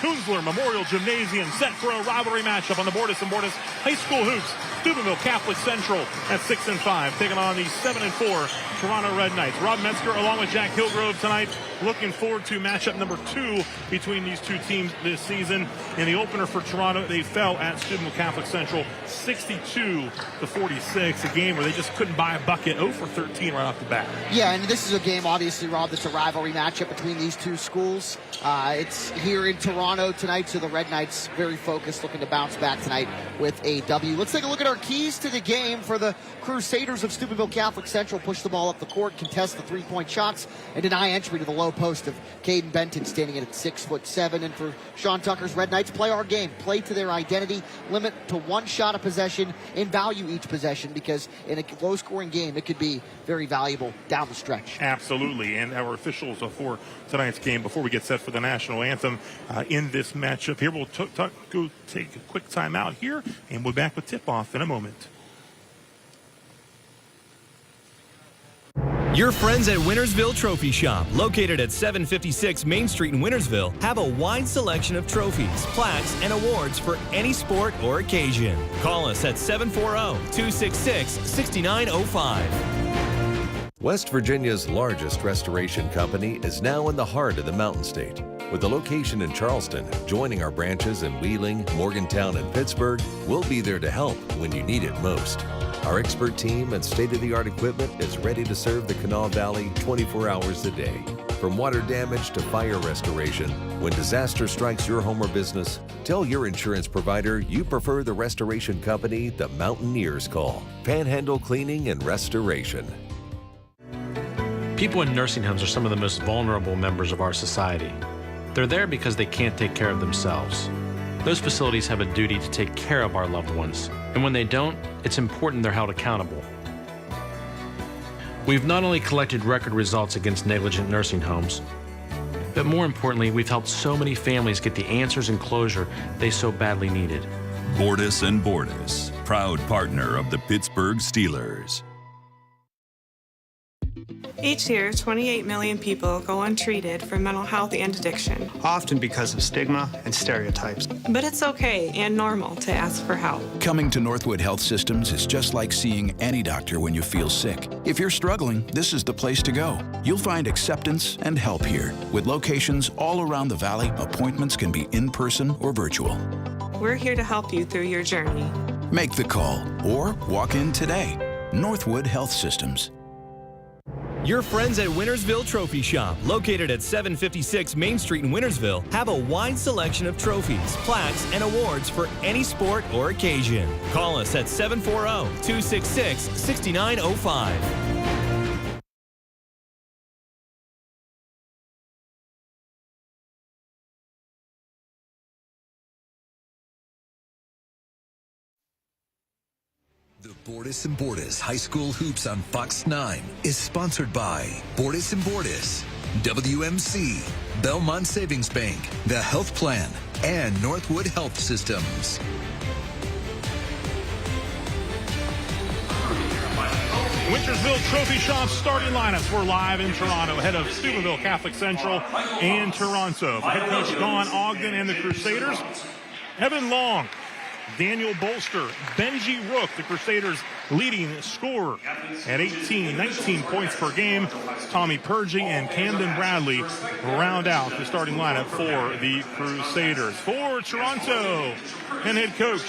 Kunzler Memorial Gymnasium set for a rivalry matchup on the Bordas and Bordas High School Hoops. Steubenville Catholic Central at 6-5, taking on the 7-4 Toronto Red Knights. Rob Metzger along with Jack Hillgrove tonight. Looking forward to matchup number 2 between these two teams this season. In the opener for Toronto, they fell at Steubenville Catholic Central 62-46, a game where they just couldn't buy a bucket, 0 for 13 right off the bat. Yeah, and this is a game, obviously, Rob, that's a rivalry matchup between these two schools. It's here in Toronto tonight, so the Red Knights very focused, looking to bounce back tonight with a W. Let's take a look at our keys to the game for the Crusaders of Steubenville Catholic Central. Push the ball up the court, contest the three-point shots, and deny entry to the low post of Caden Benton, standing at 6'7". And for Sean Tucker's Red Knights, play our game, play to their identity, limit to one shot of possession, and value each possession, because in a low-scoring game, it could be very valuable down the stretch. Absolutely, and our officials for tonight's game, before we get set for the national anthem in this matchup here, we'll go take a quick time out here, and we'll be back with tip-off in a moment. Your friends at Wintersville Trophy Shop, located at 756 Main Street in Wintersville, have a wide selection of trophies, plaques, and awards for any sport or occasion. Call us at 740-266-6905. West Virginia's largest restoration company is now in the heart of the Mountain State. With a location in Charleston, joining our branches in Wheeling, Morgantown, and Pittsburgh, we'll be there to help when you need it most. Our expert team and state-of-the-art equipment is ready to serve the Kanawha Valley 24 hours a day. From water damage to fire restoration, when disaster strikes your home or business, tell your insurance provider you prefer the restoration company the Mountaineers call. Panhandle Cleaning and Restoration. People in nursing homes are some of the most vulnerable members of our society. They're there because they can't take care of themselves. Those facilities have a duty to take care of our loved ones, and when they don't, it's important they're held accountable. We've not only collected record results against negligent nursing homes, but more importantly, we've helped so many families get the answers and closure they so badly needed. Bordas and Bordas, proud partner of the Pittsburgh Steelers. Each year, 28 million people go untreated for mental health and addiction. Often because of stigma and stereotypes. But it's okay and normal to ask for help. Coming to Northwood Health Systems is just like seeing any doctor when you feel sick. If you're struggling, this is the place to go. You'll find acceptance and help here. With locations all around the valley, appointments can be in person or virtual. We're here to help you through your journey. Make the call or walk in today. Northwood Health Systems. Your friends at Wintersville Trophy Shop, located at 756 Main Street in Wintersville, have a wide selection of trophies, plaques, and awards for any sport or occasion. Call us at 740-266-6905. The Bordas and Bordas High School Hoops on Fox 9 is sponsored by Bordas and Bordas, WMC, Belmont Savings Bank, The Health Plan, and Northwood Health Systems. Wintersville Trophy Shop starting lineups. We're live in Toronto ahead of Steubenville Catholic Central and Toronto. For head coach Don Ogden and the Crusaders, Evan Long, Daniel Bolster, Benji Rook, the Crusaders' leading scorer at 19 points per game. Tommy Purgey and Camden Bradley round out the starting lineup for the Crusaders. For Toronto, and head coach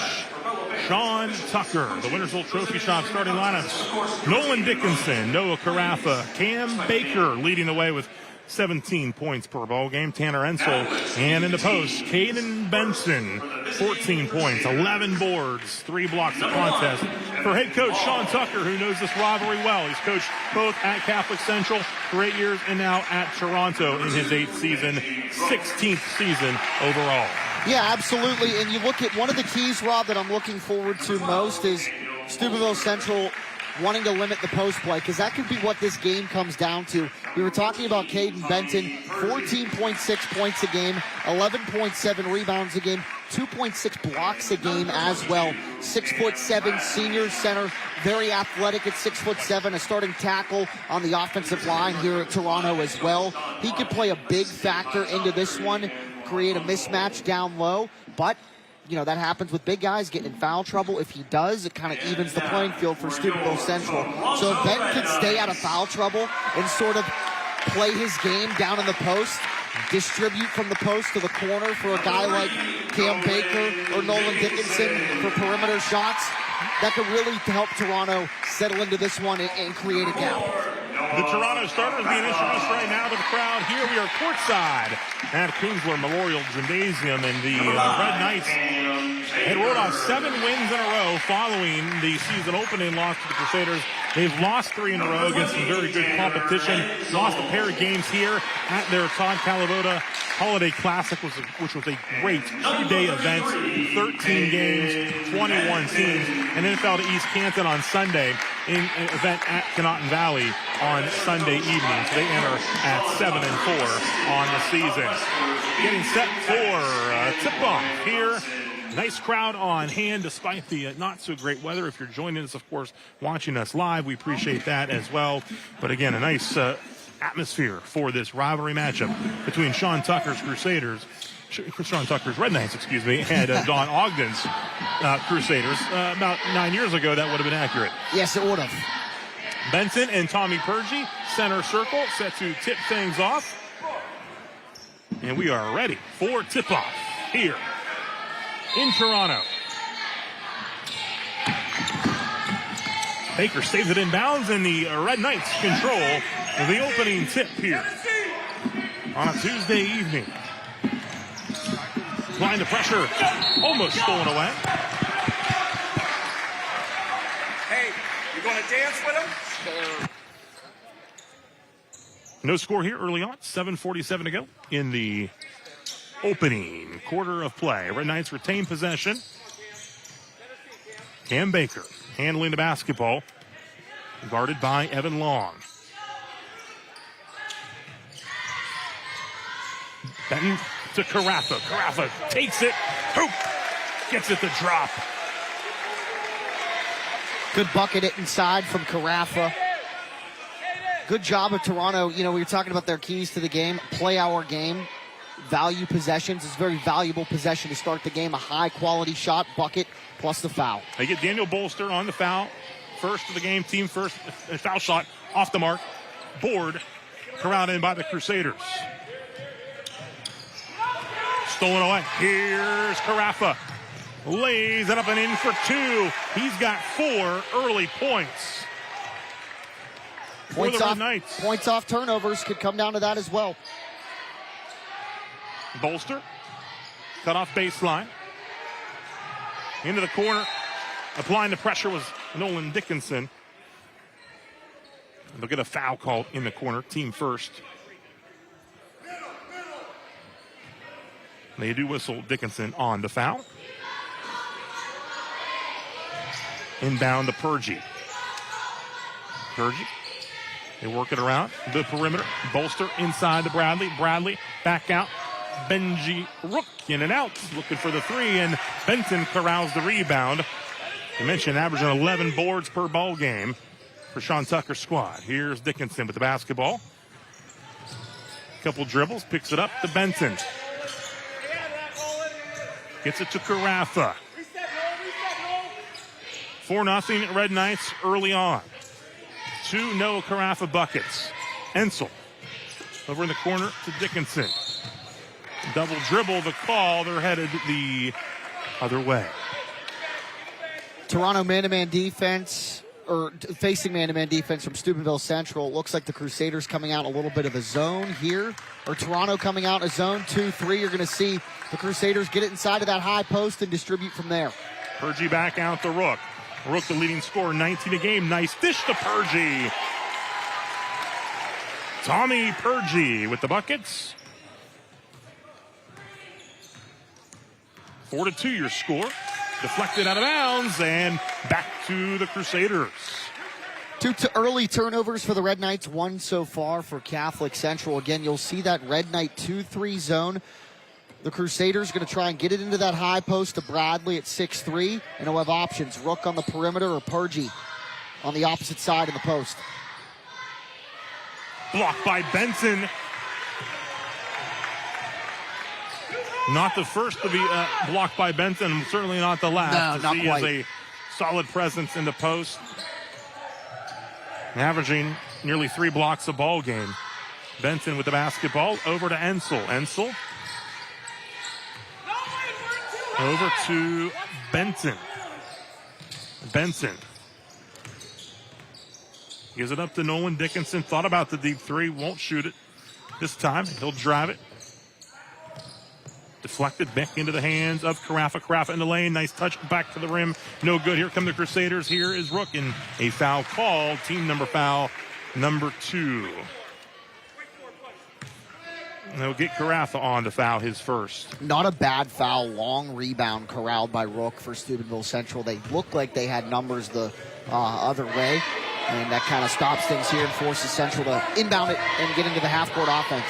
Sean Tucker. The Wintersville Trophy Shop starting lineups: Nolan Dickinson, Noah Carafa, Cam Baker leading the way with 17 points per ball game. Tanner Ensel, and in the post, Caden Benson, 14 points, 11 boards, 3 blocks of contest. For head coach Sean Tucker, who knows this rivalry well, he's coached both at Catholic Central for 8 years and now at Toronto in his 8th season, 16th season overall. Yeah, absolutely. And you look at one of the keys, Rob, that I'm looking forward to most is Steubenville Central wanting to limit the post play, because that could be what this game comes down to. We were talking about Caden Benton, 14.6 points a game, 11.7 rebounds a game, 2.6 blocks a game as well. 6'7" senior center, very athletic at 6'7", a starting tackle on the offensive line here at Toronto as well. He could play a big factor into this one. create a mismatch down low, but you know, that happens with big guys getting in foul trouble. If he does, it kind of evens the playing field for Steubenville Central. So if Ben can stay out of foul trouble and sort of play his game down in the post, distribute from the post to the corner for a guy like Cam Baker or Nolan Dickinson for perimeter shots, that could really help Toronto settle into this one and create a gap. The Toronto starters being introduced right now to the crowd. Here we are courtside at Kingsler Memorial Gymnasium, and the Red Knights had rolled off 7 wins in a row following the season opening loss to the Crusaders. They've lost 3 in a row against some very good competition. Lost a pair of games here at their Todd Calavoda Holiday Classic, which was a great 2-day event, 13 games, 21 teams, and then fell to East Canton on Sunday in an event at Conotton Valley on Sunday evening. So they enter at 7-4 on the season. Getting set for tip-off here. Nice crowd on hand despite the not so great weather. If you're joining us, of course, watching us live, we appreciate that as well. But again, a nice atmosphere for this rivalry matchup between Sean Tucker's Red Knights, and Don Ogden's Crusaders. About 9 years ago, that would have been accurate. Yes, it would have. Benson and Tommy Purgie, center circle, set to tip things off. And we are ready for tip-off here in Toronto. Baker saves it in bounds, and the Red Knights control the opening tip here on a Tuesday evening. Applying the pressure, almost stolen away. Hey, you going to dance with him? No score here early on. 7:47 to go in the opening quarter of play. Red Knights retain possession. Cam Baker handling the basketball, guarded by Evan Long. Benton to Carafa. Carafa takes it. Hoop. Gets it to drop. Good bucket it inside from Carafa. Good job of Toronto. You know, we were talking about their keys to the game. Play our game. Value possessions. It's a very valuable possession to start the game. A high-quality shot, bucket, plus the foul. They get Daniel Bolster on the foul. First of the game, team first foul shot off the mark. Board corralled in by the Crusaders. Stolen away. Here's Carafa. Lays it up and in for 2. He's got 4 early points. For the Red Knights. Points off turnovers could come down to that as well. Bolster. Cut off baseline. Into the corner. Applying the pressure was Nolan Dickinson. They'll get a foul called in the corner. Team first. They do whistle Dickinson on the foul. Inbound to Purgie. Purgie. They work it around the perimeter. Bolster inside to Bradley. Bradley back out. Benji Rook in and out. Looking for the 3, and Benton corrals the rebound. You mentioned averaging 11 boards per ball game for Sean Tucker's squad. Here's Dickinson with the basketball. Couple dribbles. Picks it up to Benton. Gets it to Carafa. 4-0 Red Knights early on. 2 Noah Carafa buckets. Ensel over in the corner to Dickinson. Double dribble, the call. They're headed the other way. Toronto man-to-man defense, or facing man-to-man defense from Steubenville Central. Looks like the Crusaders coming out a little bit of a zone here. Or Toronto coming out a zone 2-3. You're going to see the Crusaders get it inside of that high post and distribute from there. Purgie back out to Rook. Rook, the leading scorer, 19 a game. Nice dish to Purgie. Tommy Purgie with the buckets. 4-2 your score. Deflected out of bounds and back to the Crusaders. 2 early turnovers for the Red Knights, 1 so far for Catholic Central. Again, you'll see that Red Knight 2-3 zone. The Crusaders going to try and get it into that high post to Bradley at 6'3", and he'll have options. Rook on the perimeter or Purgie on the opposite side of the post. Blocked by Benson. Not the first to be blocked by Benson, certainly not the last. No, not he quite. is a solid presence in the post, averaging nearly 3 blocks a ball game. Benson with the basketball over to Ensel. Ensel over to Benson. Benson gives it up to Nolan Dickinson. Thought about the deep three, won't shoot it this time. He'll drive it. Deflected back into the hands of Carafa. Carafa in the lane. Nice touch back to the rim. No good. Here come the Crusaders. Here is Rook, and a foul called. Team number foul number 2. And they'll get Carafa on to foul his first. Not a bad foul. Long rebound corralled by Rook for Steubenville Central. They looked like they had numbers the other way, and that kind of stops things here and forces Central to inbound it and get into the half-court offense.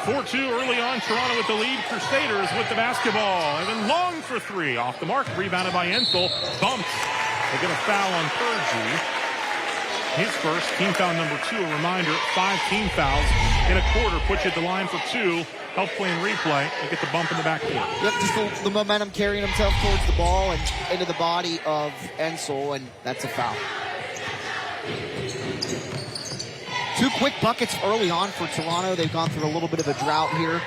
4-2 early on. Toronto with the lead. Crusaders with the basketball. And then Long for 3. Off the mark. Rebounded by Ensel. Bumped. They get a foul on Purgie. His first. Team foul number 2. A reminder, 5 team fouls in a quarter. Puts you at the line for 2. Help playing replay. They get the bump in the backcourt. Yep, just the momentum carrying himself towards the ball and into the body of Ensel, and that's a foul. 2 quick buckets early on for Toronto. They've gone through a little bit of a drought here.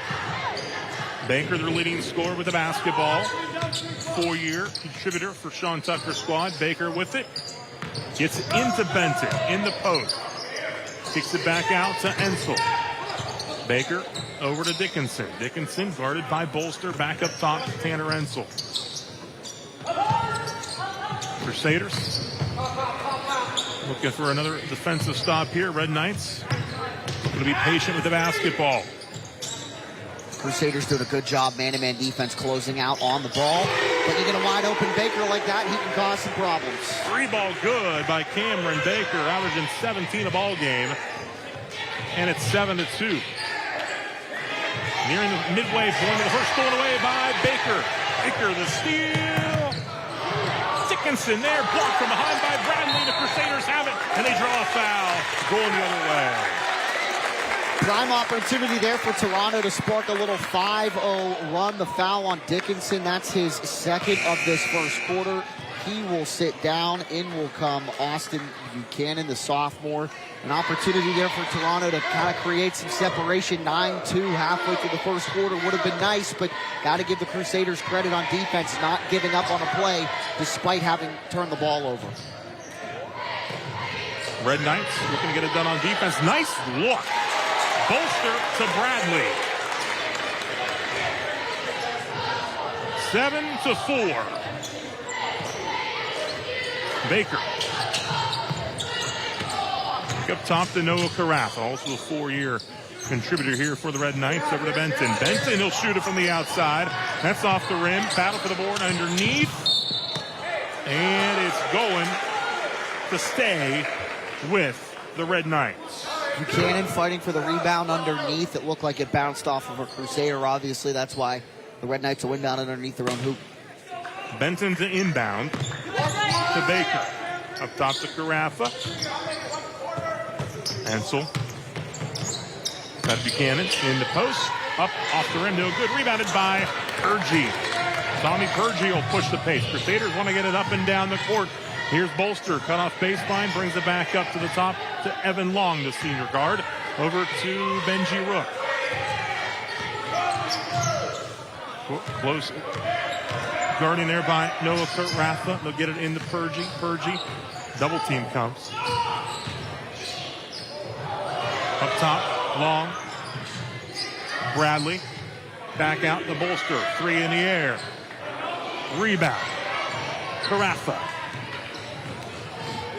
Baker, their leading scorer with the basketball. 4-year contributor for Sean Tucker's squad. Baker with it. Gets into Benson in the post. Kicks it back out to Ensel. Baker over to Dickinson. Dickinson guarded by Bolster. Back up top to Tanner Ensel. Crusaders looking for another defensive stop here. Red Knights going to be patient with the basketball. Crusaders doing a good job, man-to-man defense, closing out on the ball. But you get a wide-open Baker like that, he can cause some problems. 3-ball good by Cameron Baker, averaging 17 a ball game. And it's 7-2. Nearing the midway point of the first, stolen away by Baker. Baker, the steal. Dickinson there, blocked from behind by Bradley. The Crusaders have it, and they draw a foul. Going the other way. Prime opportunity there for Toronto to spark a little 5-0 run. The foul on Dickinson, that's his second of this first quarter. He will sit down. In will come Austin Buchanan, the sophomore. An opportunity there for Toronto to kind of create some separation. 9-2 halfway through the first quarter would have been nice, but got to give the Crusaders credit on defense, not giving up on a play despite having turned the ball over. Red Knights looking to get it done on defense. Nice look. Bolster to Bradley. 7-4. Baker. Up top to Noah Carafa, also a 4-year contributor here for the Red Knights. Over to Benson. Benson, he'll shoot it from the outside. That's off the rim. Battle for the board underneath. And it's going to stay with the Red Knights. Buchanan fighting for the rebound underneath. It looked like it bounced off of a Crusader. Obviously, that's why the Red Knights will inbound underneath their own hoop. Benson to inbound to Baker. Up top to Carafa. Ensel. Got Buchanan in the post. Up off the rim. No good. Rebounded by Purgie. Tommy Purgie will push the pace. Crusaders want to get it up and down the court. Here's Bolster. Cut off baseline. Brings it back up to the top to Evan Long, the senior guard. Over to Benji Rook. Close. Guarding there by Noah Carafa. They'll get it into Purgie. Purgie. Double team comes. Up top, Long. Bradley. Back out to Bolster. 3 in the air. Rebound. Carafa.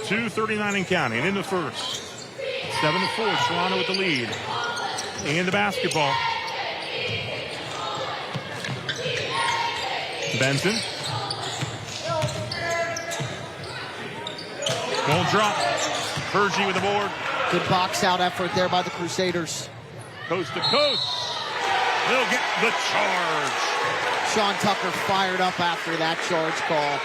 2:39 and counting in the first. 7-4. Toronto with the lead. And the basketball. Benson. Won't drop. Purgie with the board. Good box out effort there by the Crusaders. Coast to coast. They'll get the charge. Sean Tucker fired up after that charge call.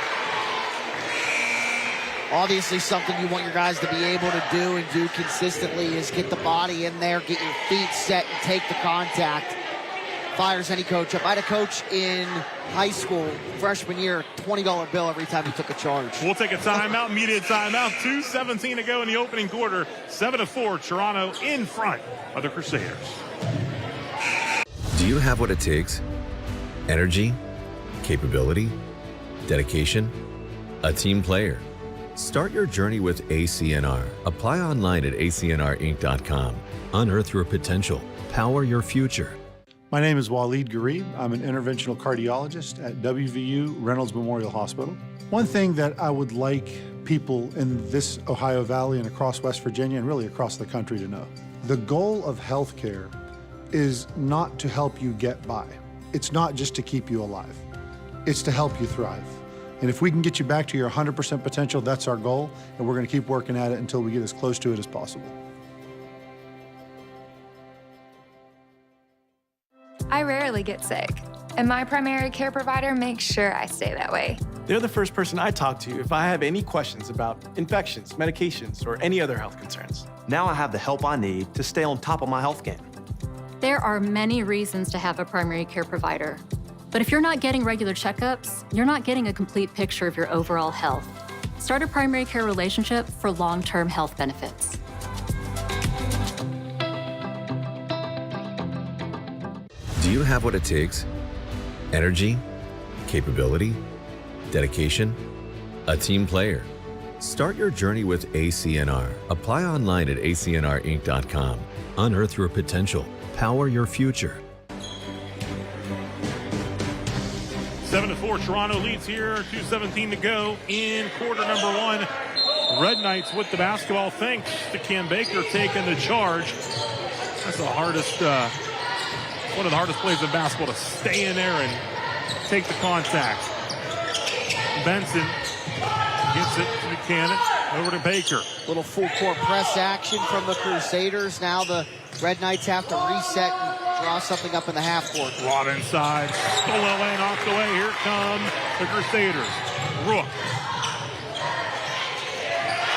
Obviously something you want your guys to be able to do and do consistently is get the body in there, get your feet set, and take the contact. fires any coach up. I had a coach in high school, freshman year, $20 bill every time he took a charge. We'll take a timeout, immediate timeout. 2:17 to go in the opening quarter. 7-4, Toronto in front of the Crusaders. Do you have what it takes? Energy, capability, dedication, a team player. Start your journey with ACNR. Apply online at acnrinc.com. Unearth your potential. Power your future. My name is Waleed Gharib. I'm an interventional cardiologist at WVU Reynolds Memorial Hospital. One thing that I would like people in this Ohio Valley and across West Virginia and really across the country to know, the goal of healthcare is not to help you get by. It's not just to keep you alive. It's to help you thrive. And if we can get you back to your 100% potential, that's our goal, and we're going to keep working at it until we get as close to it as possible. I rarely get sick, and my primary care provider makes sure I stay that way. They're the first person I talk to if I have any questions about infections, medications, or any other health concerns. Now I have the help I need to stay on top of my health game. There are many reasons to have a primary care provider. But if you're not getting regular checkups, you're not getting a complete picture of your overall health. Start a primary care relationship for long-term health benefits. Do you have what it takes? Energy, capability, dedication, a team player. Start your journey with ACNR. Apply online at acnrinc.com. Unearth your potential. Power your future. 7-4, Toronto leads here. 2:17 to go in quarter number one. Red Knights with the basketball, thanks to Cam Baker taking the charge. That's the hardest, one of the hardest plays in basketball, to stay in there and take the contact. Benson gets it to Buchanan, over to Baker. Little full court press action from the Crusaders. Now the Red Knights have to reset and draw something up in the half court. Lob inside, stolen away, knocked away. Here come the Crusaders. Rook.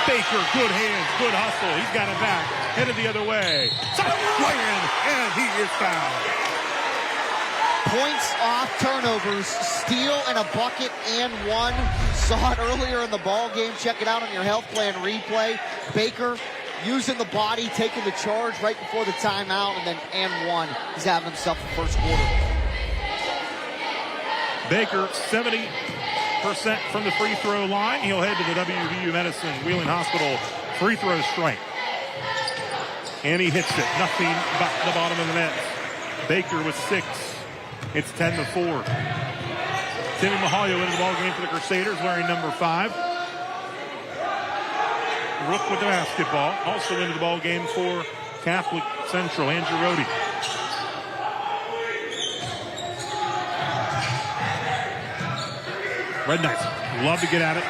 Baker, good hands, good hustle. He's got it back, headed the other way. Ryan, and he is fouled. Points off turnovers, steal and a bucket and one. Saw it earlier in the ball game. Check it out on your health plan replay. Baker using the body, taking the charge right before the timeout, and then and one. He's having himself the first quarter. Baker, 70% from the free throw line. He'll head to the WVU Medicine Wheeling Hospital free throw strike. And he hits it. Nothing but the bottom of the net. Baker with 6. It's 10-4. Timmy Mahalia into the ball game for the Crusaders, wearing number 5. Rook with the basketball. Also into the ball game for Catholic Central, Andrew Rohde. Red Knights love to get at it.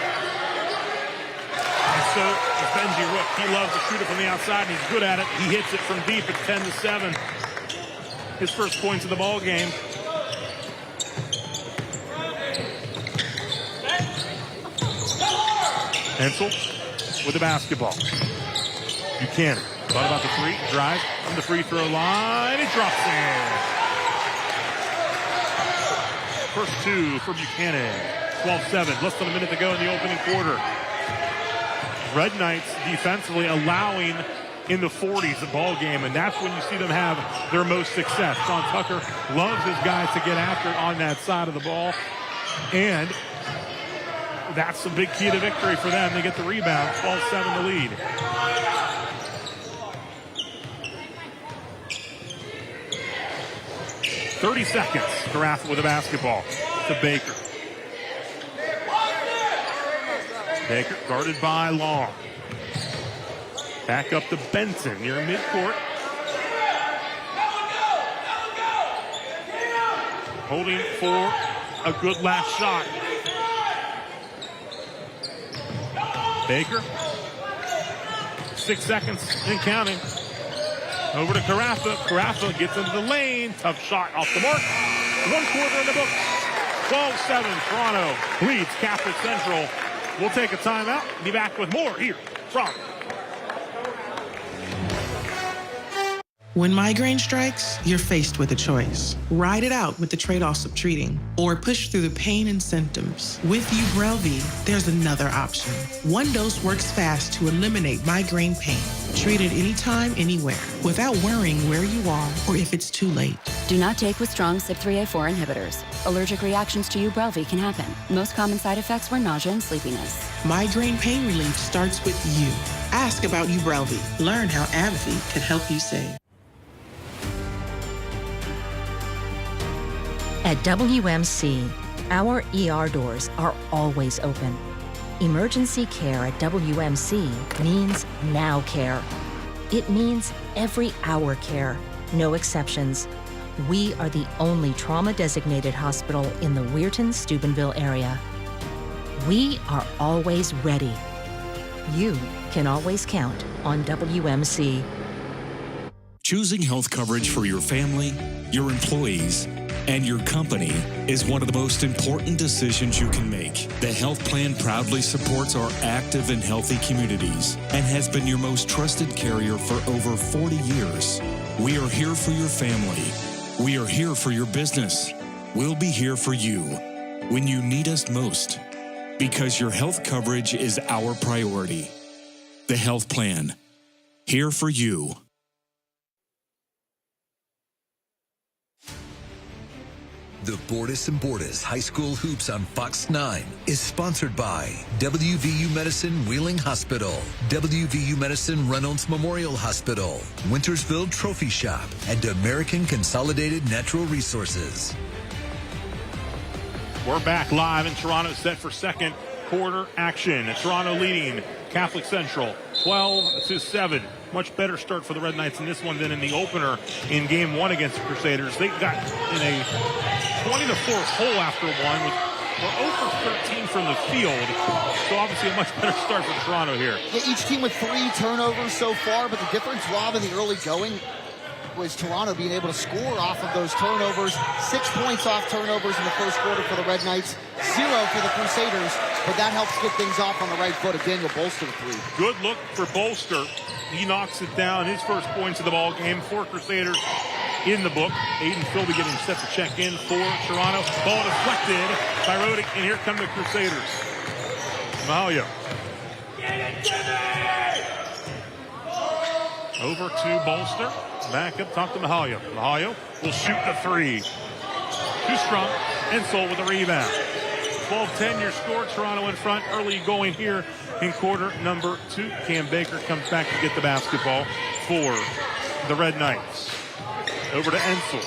And so is Benji Rook. He loves to shoot it from the outside, and he's good at it. He hits it from deep at 10-7. His first points of the ball game. Hensel with the basketball. Buchanan thought about the three, drive from the free throw line. It drops in. First two for Buchanan. 12-7, less than a minute to go in the opening quarter. Red Knights defensively allowing in the 40s the ball game, and that's when you see them have their most success. Sean Tucker loves his guys to get after it on that side of the ball, and that's the big key to victory for them. They get the rebound, 12-7 the lead. .30 seconds. Carafa with the basketball to Baker. Baker guarded by Long. Back up to Benson near midcourt. Holding for a good last shot. Baker. 6 seconds and counting. Over to Carafa. Carafa gets into the lane. Tough shot off the mark. 1 quarter in the book. 12-7. Toronto leads Catholic Central. We'll take a timeout. Be back with more here from When migraine strikes, you're faced with a choice. Ride it out with the trade-offs of treating, or push through the pain and symptoms. With Ubrelvy, there's another option. One dose works fast to eliminate migraine pain. Treat it anytime, anywhere, without worrying where you are or if it's too late. Do not take with strong CYP3A4 inhibitors. Allergic reactions to Ubrelvy can happen. Most common side effects were nausea and sleepiness. Migraine pain relief starts with you. Ask about Ubrelvy. Learn how AbbVie can help you save. At WMC, our ER doors are always open. Emergency care at WMC means now care. It means every hour care, no exceptions. We are the only trauma-designated hospital in the Weirton-Steubenville area. We are always ready. You can always count on WMC. Choosing health coverage for your family, your employees, and your company is one of the most important decisions you can make. The health plan proudly supports our active and healthy communities and has been your most trusted carrier for over 40 years. We are here for your family. We are here for your business. We'll be here for you when you need us most, because your health coverage is our priority. The health plan, here for you. The Bordas and Bordas High School Hoops on Fox 9 is sponsored by WVU Medicine Wheeling Hospital, WVU Medicine Reynolds Memorial Hospital, Wintersville Trophy Shop, and American Consolidated Natural Resources. We're back live in Toronto, set for second quarter action. Toronto leading Catholic Central 12-7. Much better start for the Red Knights in this one than in the opener in game one against the Crusaders. They got in a 20-4 hole after one. We're 0 for 13 from the field. So obviously a much better start for Toronto here. Yeah, each team with 3 turnovers so far, but the difference, Rob, in the early going was Toronto being able to score off of those turnovers. 6 points off turnovers in the first quarter for the Red Knights, 0 for the Crusaders, but that helps get things off on the right foot of Daniel Bolster with 3. Good look for Bolster. He knocks it down, his first points of the ball game. 4 Crusaders in the book. Aiden Philby getting set to check in for Toronto. Ball deflected by Rodick, and here come the Crusaders. Mahalio. Over to Bolster. Back up top to Mahalio. Mahalio will shoot the 3. Too strong. Ensel with a rebound. 12-10 your score. Toronto in front. Early going here in quarter number 2. Cam Baker comes back to get the basketball for the Red Knights. Over to Ensel.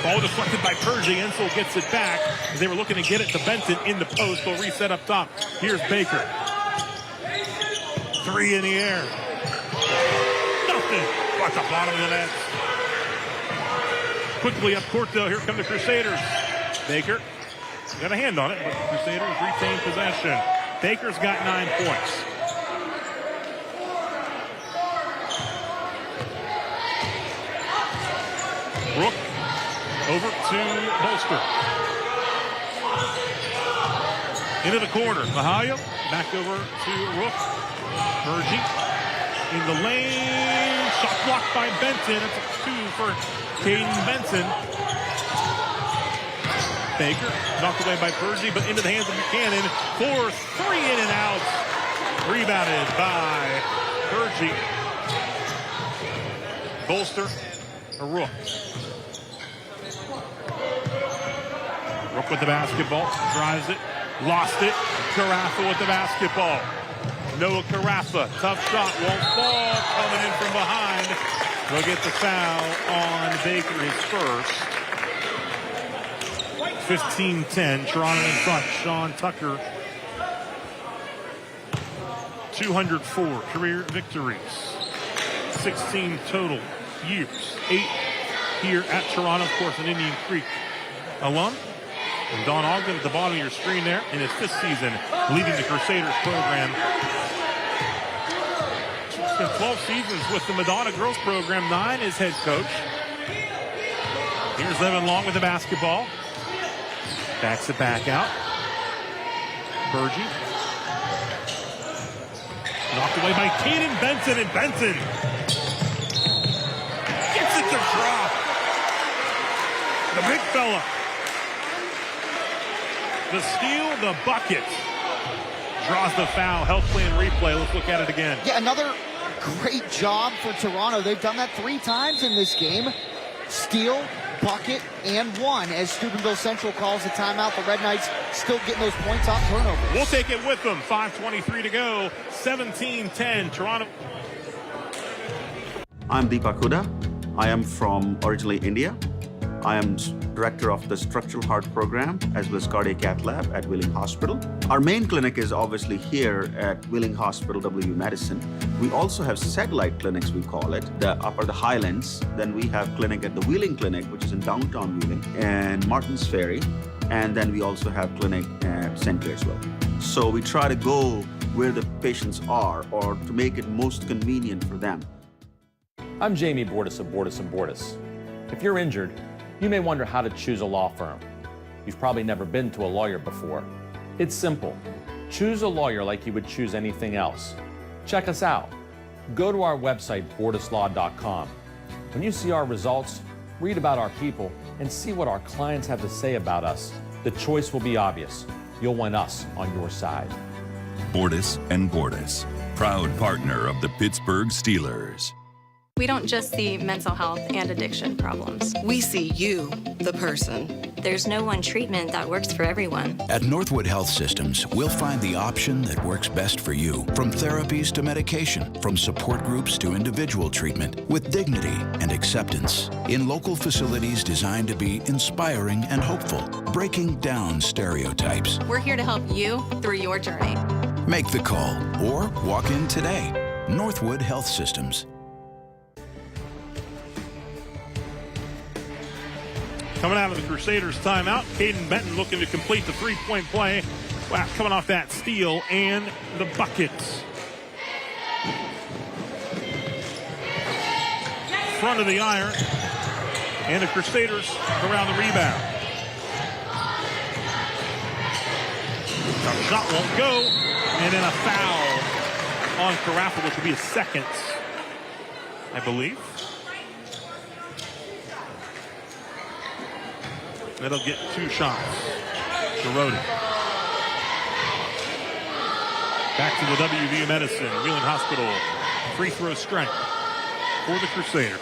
Ball deflected by Pergy. Ensel gets it back. They were looking to get it to Benton in the post. They'll reset up top. Here's Baker. 3 in the air. Nothing. Watch the bottom of the net. Quickly up court, though. Here come the Crusaders. Baker got a hand on it, but the Crusaders retain possession. Baker's got 9 points. Rook over to Bolster. Into the corner. Mahalio back over to Rook. Bergie in the lane. Shot blocked by Benton. It's a 2 for Caden Benson. Baker knocked away by Bergie, but into the hands of Buchanan for 3 in and out. Rebounded by Bergie. Bolster. Rook. Rook with the basketball. Drives it. Lost it. Carafa with the basketball. Noah Carafa. Tough shot. Won't fall. Coming in from behind. He'll get the foul on Baker, his first. 15-10. Toronto in front. Sean Tucker. 204 career victories. 16 total years. 8 here at Toronto. Of course, an Indian Creek alum. And Don Ogden at the bottom of your screen there in his 5th season leading the Crusaders program. Spent 12 seasons with the Madonna Girls program, 9 as head coach. Here's Evan Long with the basketball. Backs it back out. Bergie. Knocked away by Caden Benson, and Benson gets it to drop. The big fella. The steal, the bucket. Draws the foul. Health plan replay. Let's look at it again. Yeah, another great job for Toronto. They've done that 3 times in this game. Steal, bucket, and 1 as Steubenville Central calls a timeout. The Red Knights still getting those points off turnovers. We'll take it with them. 5:23 to go. 17-10. Toronto. I'm Deepak Huda. I am from originally India. I am director of the Structural Heart Program as well as Cardiac Cath Lab at Wheeling Hospital. Our main clinic is obviously here at Wheeling Hospital, WU Medicine. We also have satellite clinics, we call it, the Upper the Highlands. Then we have clinic at the Wheeling Clinic, which is in downtown Wheeling, and Martins Ferry. And then we also have clinic at St. Clairsville. So we try to go where the patients are or to make it most convenient for them. I'm Jamie Bordas of Bordas & Bordas. If you're injured, you may wonder how to choose a law firm. You've probably never been to a lawyer before. It's simple. Choose a lawyer like you would choose anything else. Check us out. Go to our website, bordaslaw.com. When you see our results, read about our people, and see what our clients have to say about us, the choice will be obvious. You'll want us on your side. Bordas & Bordas, proud partner of the Pittsburgh Steelers. We don't just see mental health and addiction problems. We see you, the person. There's no one treatment that works for everyone. At Northwood Health Systems, we'll find the option that works best for you. From therapies to medication, from support groups to individual treatment, with dignity and acceptance. In local facilities designed to be inspiring and hopeful, breaking down stereotypes. We're here to help you through your journey. Make the call or walk in today. Northwood Health Systems. Coming out of the Crusaders timeout, Caden Benton looking to complete the three-point play. Wow, coming off that steal and the buckets. Front of the iron, and the Crusaders around the rebound. Our shot won't go, and then a foul on Carafa, which will be a second, I believe. That'll get 2 shots to Rhoden. Back to the WVU Medicine, Wheeling Hospital free throw strength for the Crusaders.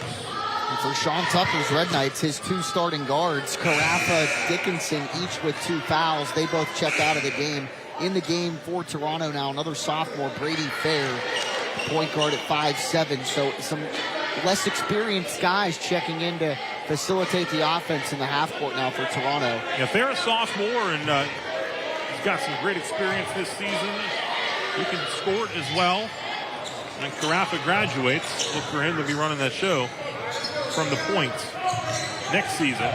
And for Sean Tucker's Red Knights, his 2 starting guards, Carafa, Dickinson, each with 2 fouls. They both checked out of the game. In the game for Toronto now, another sophomore, Brady Fair, point guard at 5'7". So some less experienced guys checking in to facilitate the offense in the half court now for Toronto. If they're a sophomore and he's got some great experience this season, he can score it as well. And Carafa graduates, look for him to be running that show from the point next season.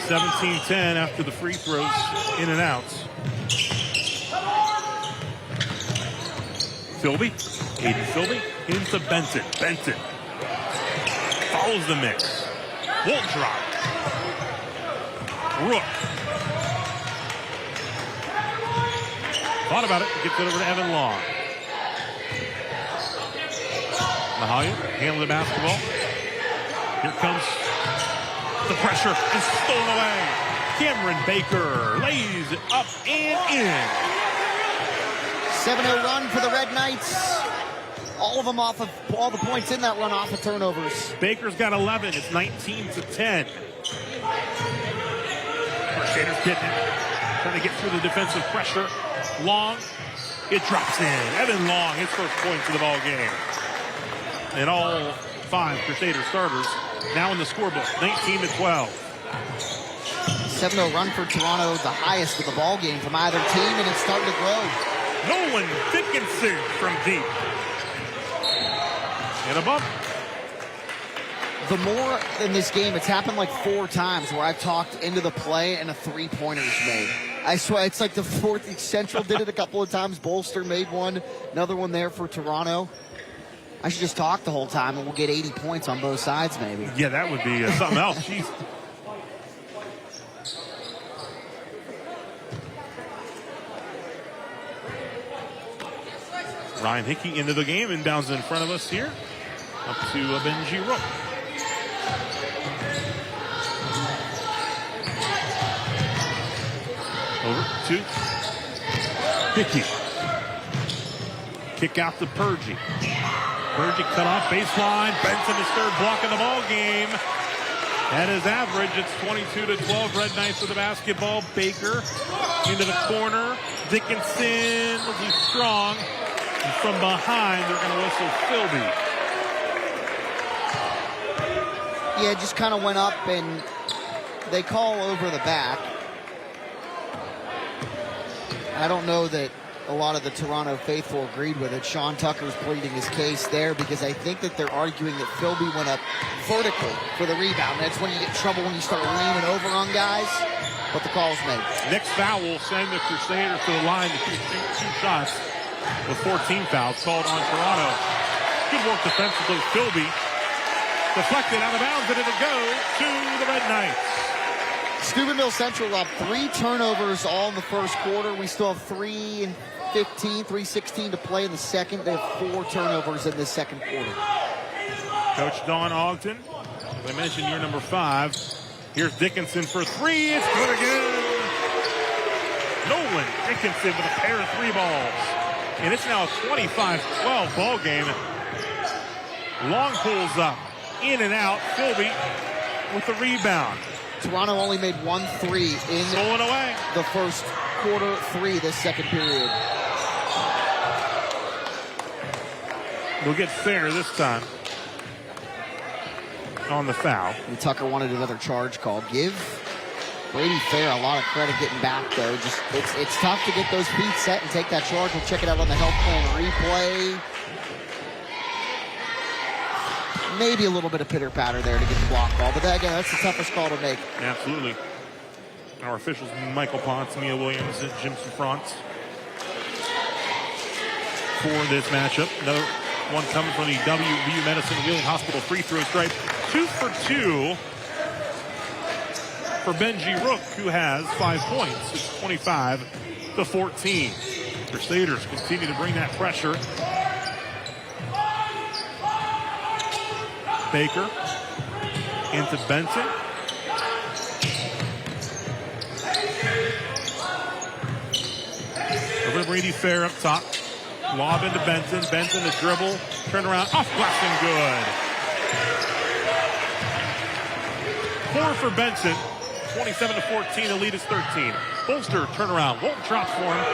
17-10 after the free throws in and out. Philby, Aiden Philby, into Benson. Benson follows the mix. Won't drop. Rook. Thought about it. Gets it over to Evan Long. Mahalia handling the basketball. Here comes the pressure and stolen away. Cameron Baker lays it up and in. 7-0 run for the Red Knights. All of them off of, all the points in that run off of turnovers. Baker's got 11. It's 19-10. Crusaders getting it. Trying to get through the defensive pressure. Long. It drops in. Evan Long, his first points of the ball game. And all 5 Crusader starters now in the scorebook. 19-12. 7-0 run for Toronto, the highest of the ball game from either team, and it's starting to grow. Nolan Dickinson from deep. And above. The more in this game, it's happened like 4 times where I've talked into the play and a 3-pointer's made. I swear, it's like the 4th. Central did it a couple of times. Bolster made one. Another one there for Toronto. I should just talk the whole time and we'll get 80 points on both sides maybe. Yeah, that would be something else. Jeez. Ryan Hickey into the game, inbounds in front of us here. Up to Benji Rook. Over to Hickey. Kick out to Purgie. Purgie cut off baseline. Benson is third block in the ball game. At his average, it's 22-12. Red Knights with the basketball. Baker into the corner. Dickinson looking strong. And from behind, they're going to whistle Philby. Yeah, it just kind of went up, and they call over the back. I don't know that a lot of the Toronto faithful agreed with it. Sean Tucker's pleading his case there because I think that they're arguing that Philby went up vertical for the rebound. That's when you get in trouble, when you start leaning over on guys. But the call's made. Next foul will send the Crusaders to the line to shoot two shots with 14 fouls called on Toronto. Good work defensively. Philby deflected out of bounds, and it'll go to the Red Knights. Steubenville Central up 3 turnovers all in the first quarter. We still have 3:16 to play in the second. They have 4 turnovers in this second quarter. Coach Don Ogden, as I mentioned, year number 5. Here's Dickinson for 3. It's good again. Nolan Dickinson with a pair of 3 balls. And it's now a 25-12 ball game. Long pulls up, in and out. Philby with the rebound. Toronto only made 1 3 in the first quarter, 3 this second period. We'll get fair this time on the foul. And Tucker wanted another charge call. Give Brady Fair a lot of credit getting back, though. Just it's tough to get those feet set and take that charge. We'll check it out on the health plan replay. Maybe a little bit of pitter-patter there to get the block call, but that, again, that's the toughest call to make. Absolutely. Our officials, Michael Ponce, Mia Williams, and Jim France for this matchup. Another one coming from the WVU Medicine Wheeling Hospital free throw stripe. 2 for 2 for Benji Rook, who has 5 points. It's 25-14. Crusaders continue to bring that pressure. Baker into Benson. Over to Brady Fair up top. Lob into Benson. Benson the dribble. Turn around. Off glass and good. 4 for Benson. 27-14. The lead is 13. Bolster turnaround. Won't drop for him.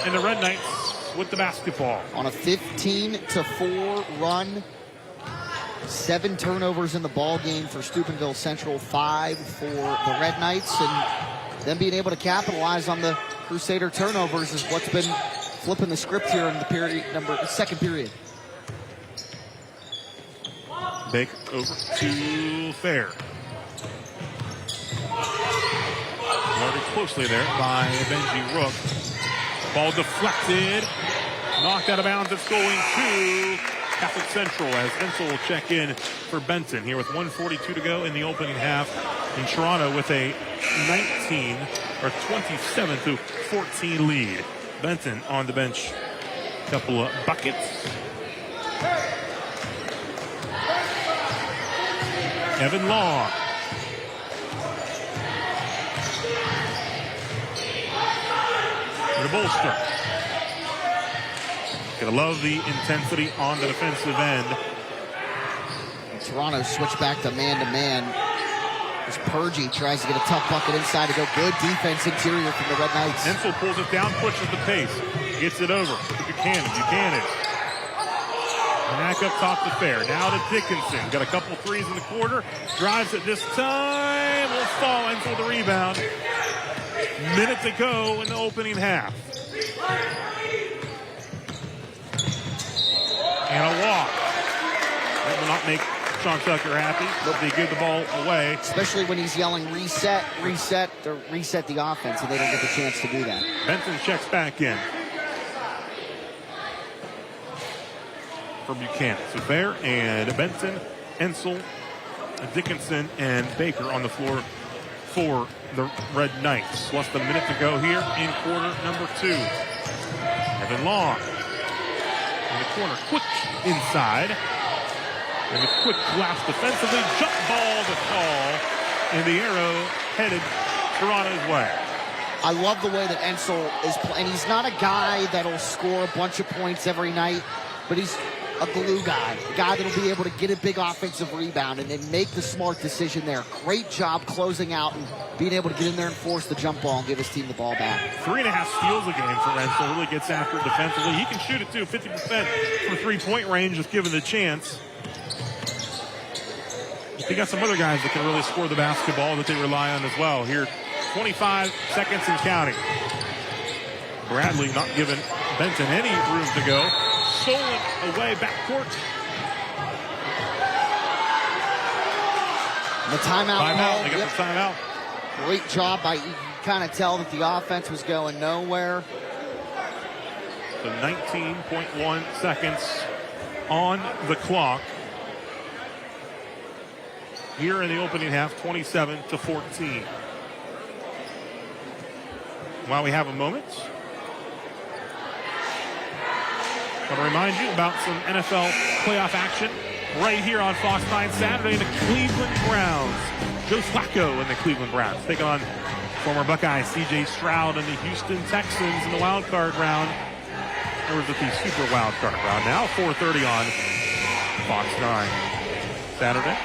And the Red Knights with the basketball. On a 15-4 run. 7 turnovers in the ball game for Steubenville Central, 5 for the Red Knights, and them being able to capitalize on the Crusader turnovers is what's been flipping the script here in the second period. Baker over to Fair. Guarded closely there by Benji Rook. Ball deflected, knocked out of bounds. It's going to Catholic Central as Ensel will check in for Benson here with 1:42 to go in the opening half. In Toronto with a 27-14 lead. Benson on the bench. Couple of buckets. Evan Long. And a Bolster. Gonna love the intensity on the defensive end. And Toronto switched back to man-to-man. As Purgie tries to get a tough bucket inside to go. Good defense interior from the Red Knights. Ensel pulls it down, pushes the pace. Gets it over to Buchanan. Back up top to Fair. Now to Dickinson. Got a couple threes in the quarter. Drives it this time. Will fall in for the rebound. Minute to go in the opening half. And a walk. That will not make Sean Tucker happy. They give the ball away. Especially when he's yelling reset, reset, or reset the offense, and they don't get the chance to do that. Benson checks back in. For Buchanan. So Fair and Benson, Ensel, Dickinson, and Baker on the floor for the Red Knights. Less than a minute to go here in quarter number 2. Evan Long In the corner, quick inside. And a quick collapse defensively. Jump ball to call. And the arrow headed Toronto's way. I love the way that Ensel is playing. He's not a guy that'll score a bunch of points every night, but he's a glue guy, a guy that'll be able to get a big offensive rebound and then make the smart decision there. Great job closing out and being able to get in there and force the jump ball and give his team the ball back. 3.5 steals a game for Ensel. Really gets after it defensively. He can shoot it too, 50% from three-point range if given the chance. They got some other guys that can really score the basketball that they rely on as well. Here, 25 seconds and counting. Bradley not giving Benton any room to go. Stolen away backcourt. The timeout. They got the timeout. Great job by, you can kind of tell that the offense was going nowhere. So 19.1 seconds on the clock. Here in the opening half, 27-14. While we have a moment, I want to remind you about some NFL playoff action right here on Fox 9 Saturday. The Cleveland Browns. Joe Flacco and the Cleveland Browns take on former Buckeye C.J. Stroud and the Houston Texans in the wild card round. Or is it the super wild card round now? 4:30 on Fox 9 Saturday.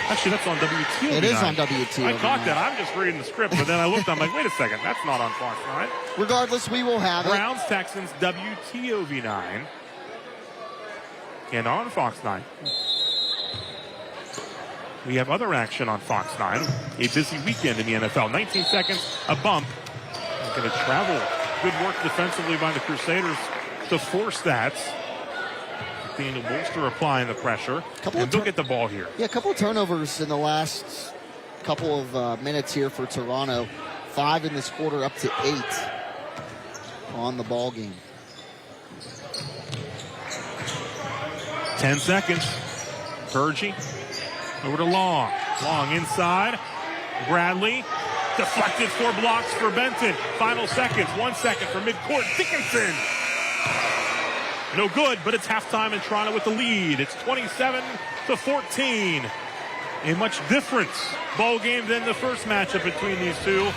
Actually, that's on WTOV9. It is on WTOV9. I caught that. I'm just reading the script, but then I looked, I'm like, wait a second, that's not on Fox 9. Regardless, we will have Browns, Texans, WTOV9. And on Fox 9. We have other action on Fox 9. A busy weekend in the NFL. 19 seconds, a bump. He's going to travel. Good work defensively by the Crusaders to force that. Daniel Bolster applying the pressure. And they'll get the ball here. Yeah, a couple of turnovers in the last couple of minutes here for Toronto. 5 in this quarter, up to 8 on the ball game. 10 seconds. Bergie over to Long. Long inside. Bradley. Deflected 4 blocks for Benton. Final seconds. 1 second for midcourt. Dickinson. No good, but it's halftime and Toronto with the lead. It's 27-14. A much different ball game than the first matchup between these two.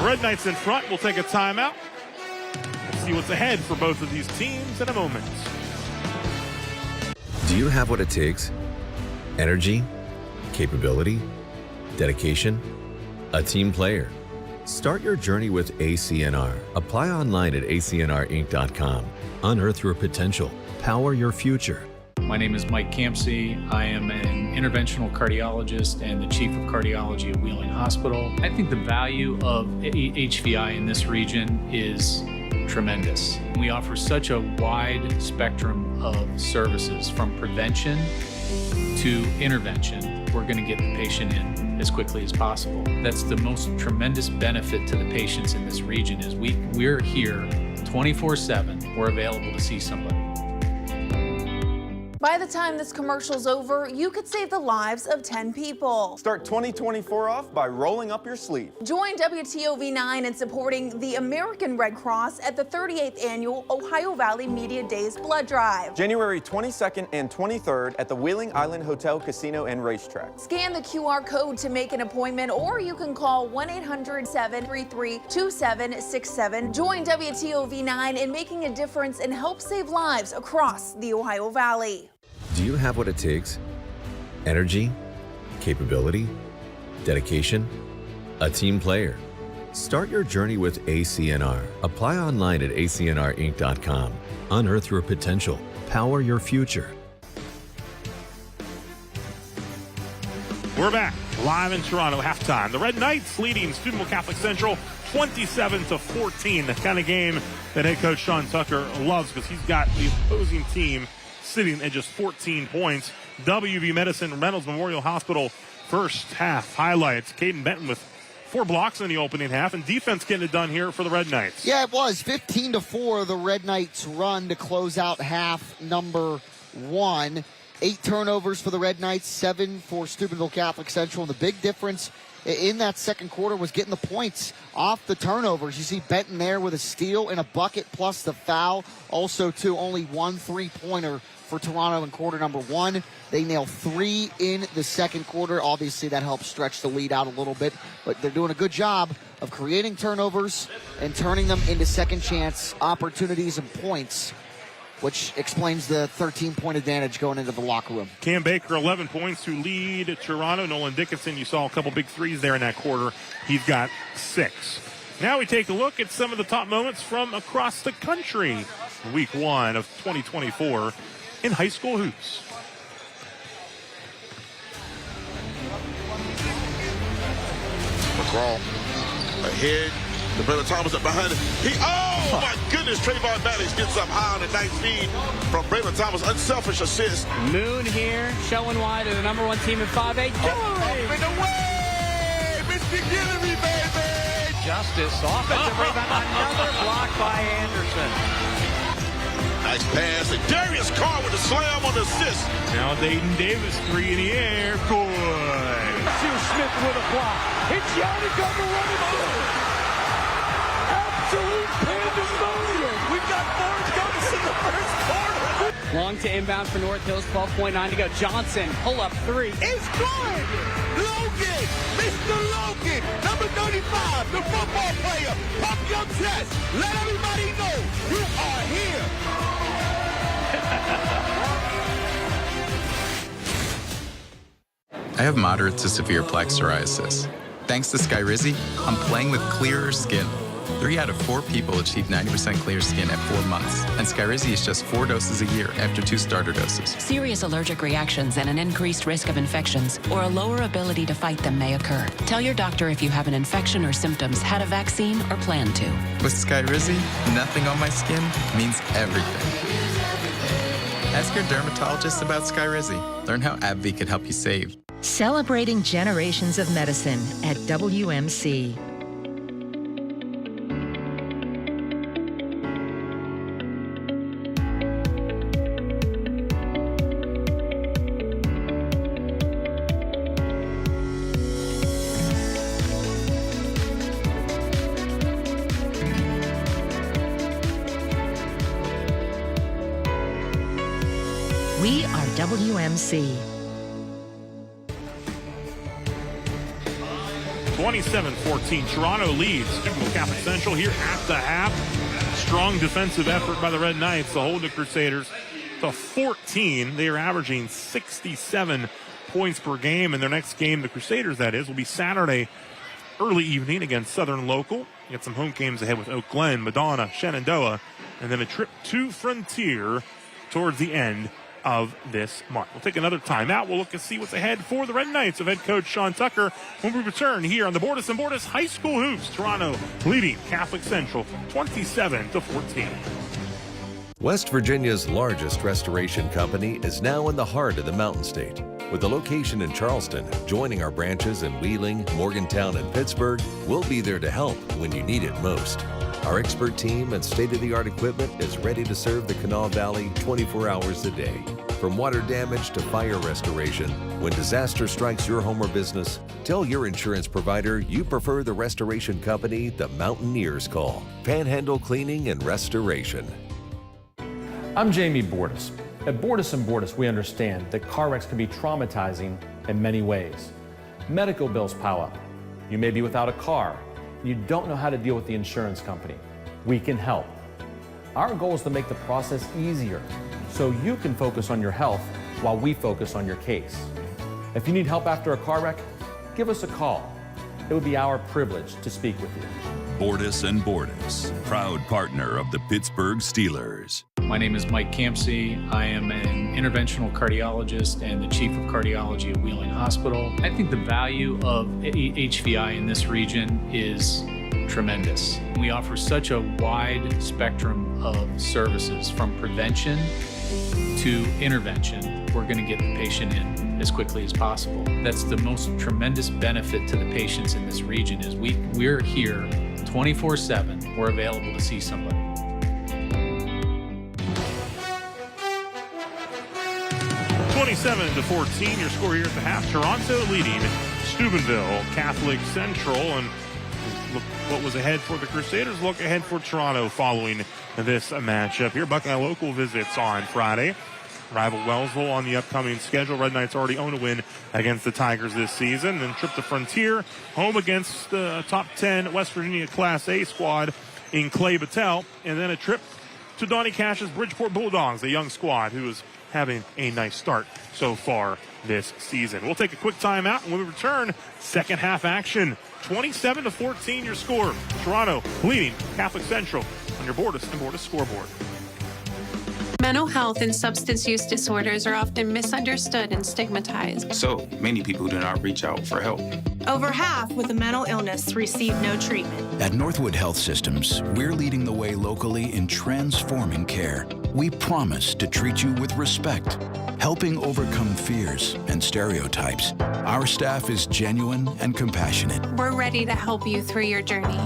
Red Knights in front. We'll take a timeout. We'll see what's ahead for both of these teams in a moment. Do you have what it takes? Energy, capability, dedication, a team player. Start your journey with ACNR. Apply online at acnrinc.com. Unearth your potential. Power your future. My name is Mike Campsey. I am an interventional cardiologist and the chief of cardiology at Wheeling Hospital. I think the value of HVI in this region is tremendous. We offer such a wide spectrum of services from prevention to intervention. We're going to get the patient in as quickly as possible. That's the most tremendous benefit to the patients in this region is we're here 24/7. We're available to see somebody. By the time this commercial's over, you could save the lives of 10 people. Start 2024 off by rolling up your sleeve. Join WTOV9 in supporting the American Red Cross at the 38th Annual Ohio Valley Media Days Blood Drive. January 22nd and 23rd at the Wheeling Island Hotel, Casino, and Racetrack. Scan the QR code to make an appointment, or you can call 1-800-733-2767. Join WTOV9 in making a difference and help save lives across the Ohio Valley. Do you have what it takes? Energy, capability, dedication, a team player. Start your journey with ACNR. Apply online at acnrinc.com. Unearth your potential. Power your future. We're back live in Toronto, halftime. The Red Knights leading Steubenville Catholic Central 27-14. The kind of game that head coach Sean Tucker loves because he's got the opposing team sitting at just 14 points. WV Medicine Reynolds Memorial Hospital first half highlights. Caden Benton with 4 blocks in the opening half, and defense getting it done here for the Red Knights. Yeah, it was 15-4, the Red Knights run to close out half number 1. 8 turnovers for the Red Knights, 7 for Steubenville Catholic Central. And the big difference in that second quarter was getting the points off the turnovers. You see Benton there with a steal and a bucket plus the foul. Also, too, only one three-pointer for Toronto in quarter number one. They nail 3 in the second quarter. Obviously, that helps stretch the lead out a little bit, but they're doing a good job of creating turnovers and turning them into second chance opportunities and points, which explains the 13-point advantage going into the locker room. Cam Baker, 11 points to lead Toronto. Nolan Dickinson, you saw a couple big threes there in that quarter. He's got 6. Now we take a look at some of the top moments from across the country. Week 1 of 2024 in high school hoops. McCraw ahead. The brother Thomas up behind him. Oh my goodness, Trayvon Maddox gets up high on a nice feed from Braylon Thomas. Unselfish assist. Moon here, showing why they're the number 1 team in 5A. Up and away! Mr. Guillory, baby! Justice, offensive rebound, another block by Anderson. Nice pass, and Darius Carr with a slam on the assist. Now Dayton Davis, 3 in the air, good. Sue Smith with a block. It's Yannick on the running through. Absolute pandemonium. We've got 4 dunks in the first quarter. Long to inbound for North Hills, 12.9 to go. Johnson, pull up 3. It's good. Logan, Mr. Logan, number 35, the football player. Pump your chest. Let everybody know you are here. I have moderate to severe plaque psoriasis. Thanks to Skyrizi, I'm playing with clearer skin. 3 out of 4 people achieve 90% clear skin at 4 months, and Skyrizi is just 4 doses a year after 2 starter doses. Serious allergic reactions and an increased risk of infections or a lower ability to fight them may occur. Tell your doctor if you have an infection or symptoms, had a vaccine, or plan to. With Skyrizi, nothing on my skin means everything. Ask your dermatologist about Skyrizi. Learn how AbbVie could help you save. Celebrating generations of medicine at WMC. We are WMC. 27-14, Toronto leads Steubenville Catholic Central here at the half. Strong defensive effort by the Red Knights to hold the Crusaders to 14. They are averaging 67 points per game. In their next game, the Crusaders, that is, will be Saturday early evening against Southern Local. Get some home games ahead with Oak Glen, Madonna, Shenandoah, and then a trip to Frontier towards the end of this month. We'll take another timeout. We'll look and see what's ahead for the Red Knights of head coach Sean Tucker when we return here on the Bordas and Bordas High School Hoops. Toronto leading Catholic Central 27-14. West Virginia's largest restoration company is now in the heart of the Mountain State. With a location in Charleston, joining our branches in Wheeling, Morgantown, and Pittsburgh, we'll be there to help when you need it most. Our expert team and state-of-the-art equipment is ready to serve the Kanawha Valley 24 hours a day. From water damage to fire restoration, when disaster strikes your home or business, tell your insurance provider you prefer the restoration company the Mountaineers call. Panhandle Cleaning and Restoration. I'm Jamie Bordas. At Bordas & Bordas, we understand that car wrecks can be traumatizing in many ways. Medical bills pile up. You may be without a car. You don't know how to deal with the insurance company. We can help. Our goal is to make the process easier so you can focus on your health while we focus on your case. If you need help after a car wreck, give us a call. It would be our privilege to speak with you. Bordas & Bordas, proud partner of the Pittsburgh Steelers. My name is Mike Campsey. I am an interventional cardiologist and the chief of cardiology at Wheeling Hospital. I think the value of HVI in this region is tremendous. We offer such a wide spectrum of services from prevention to intervention. We're going to get the patient in as quickly as possible. That's the most tremendous benefit to the patients in this region is we're here 24/7. We're available to see somebody. 27-14, your score here at the half. Toronto leading Steubenville Catholic Central. And look what was ahead for the Crusaders. Look ahead for Toronto following this matchup here. Buckeye Local visits on Friday. Rival Wellsville on the upcoming schedule. Red Knights already own a win against the Tigers this season. Then trip to Frontier, home against the top 10 West Virginia Class A squad in Clay Battelle. And then a trip to Donnie Cash's Bridgeport Bulldogs, a young squad who is having a nice start so far this season. We'll take a quick timeout, and when we return, second half action. 27-14 your score. Toronto leading Catholic Central on your Bordas and Bordas scoreboard. Mental health and substance use disorders are often misunderstood and stigmatized. So many people do not reach out for help. Over half with a mental illness receive no treatment. At Northwood Health Systems, we're leading the way locally in transforming care. We promise to treat you with respect, helping overcome fears and stereotypes. Our staff is genuine and compassionate. We're ready to help you through your journey.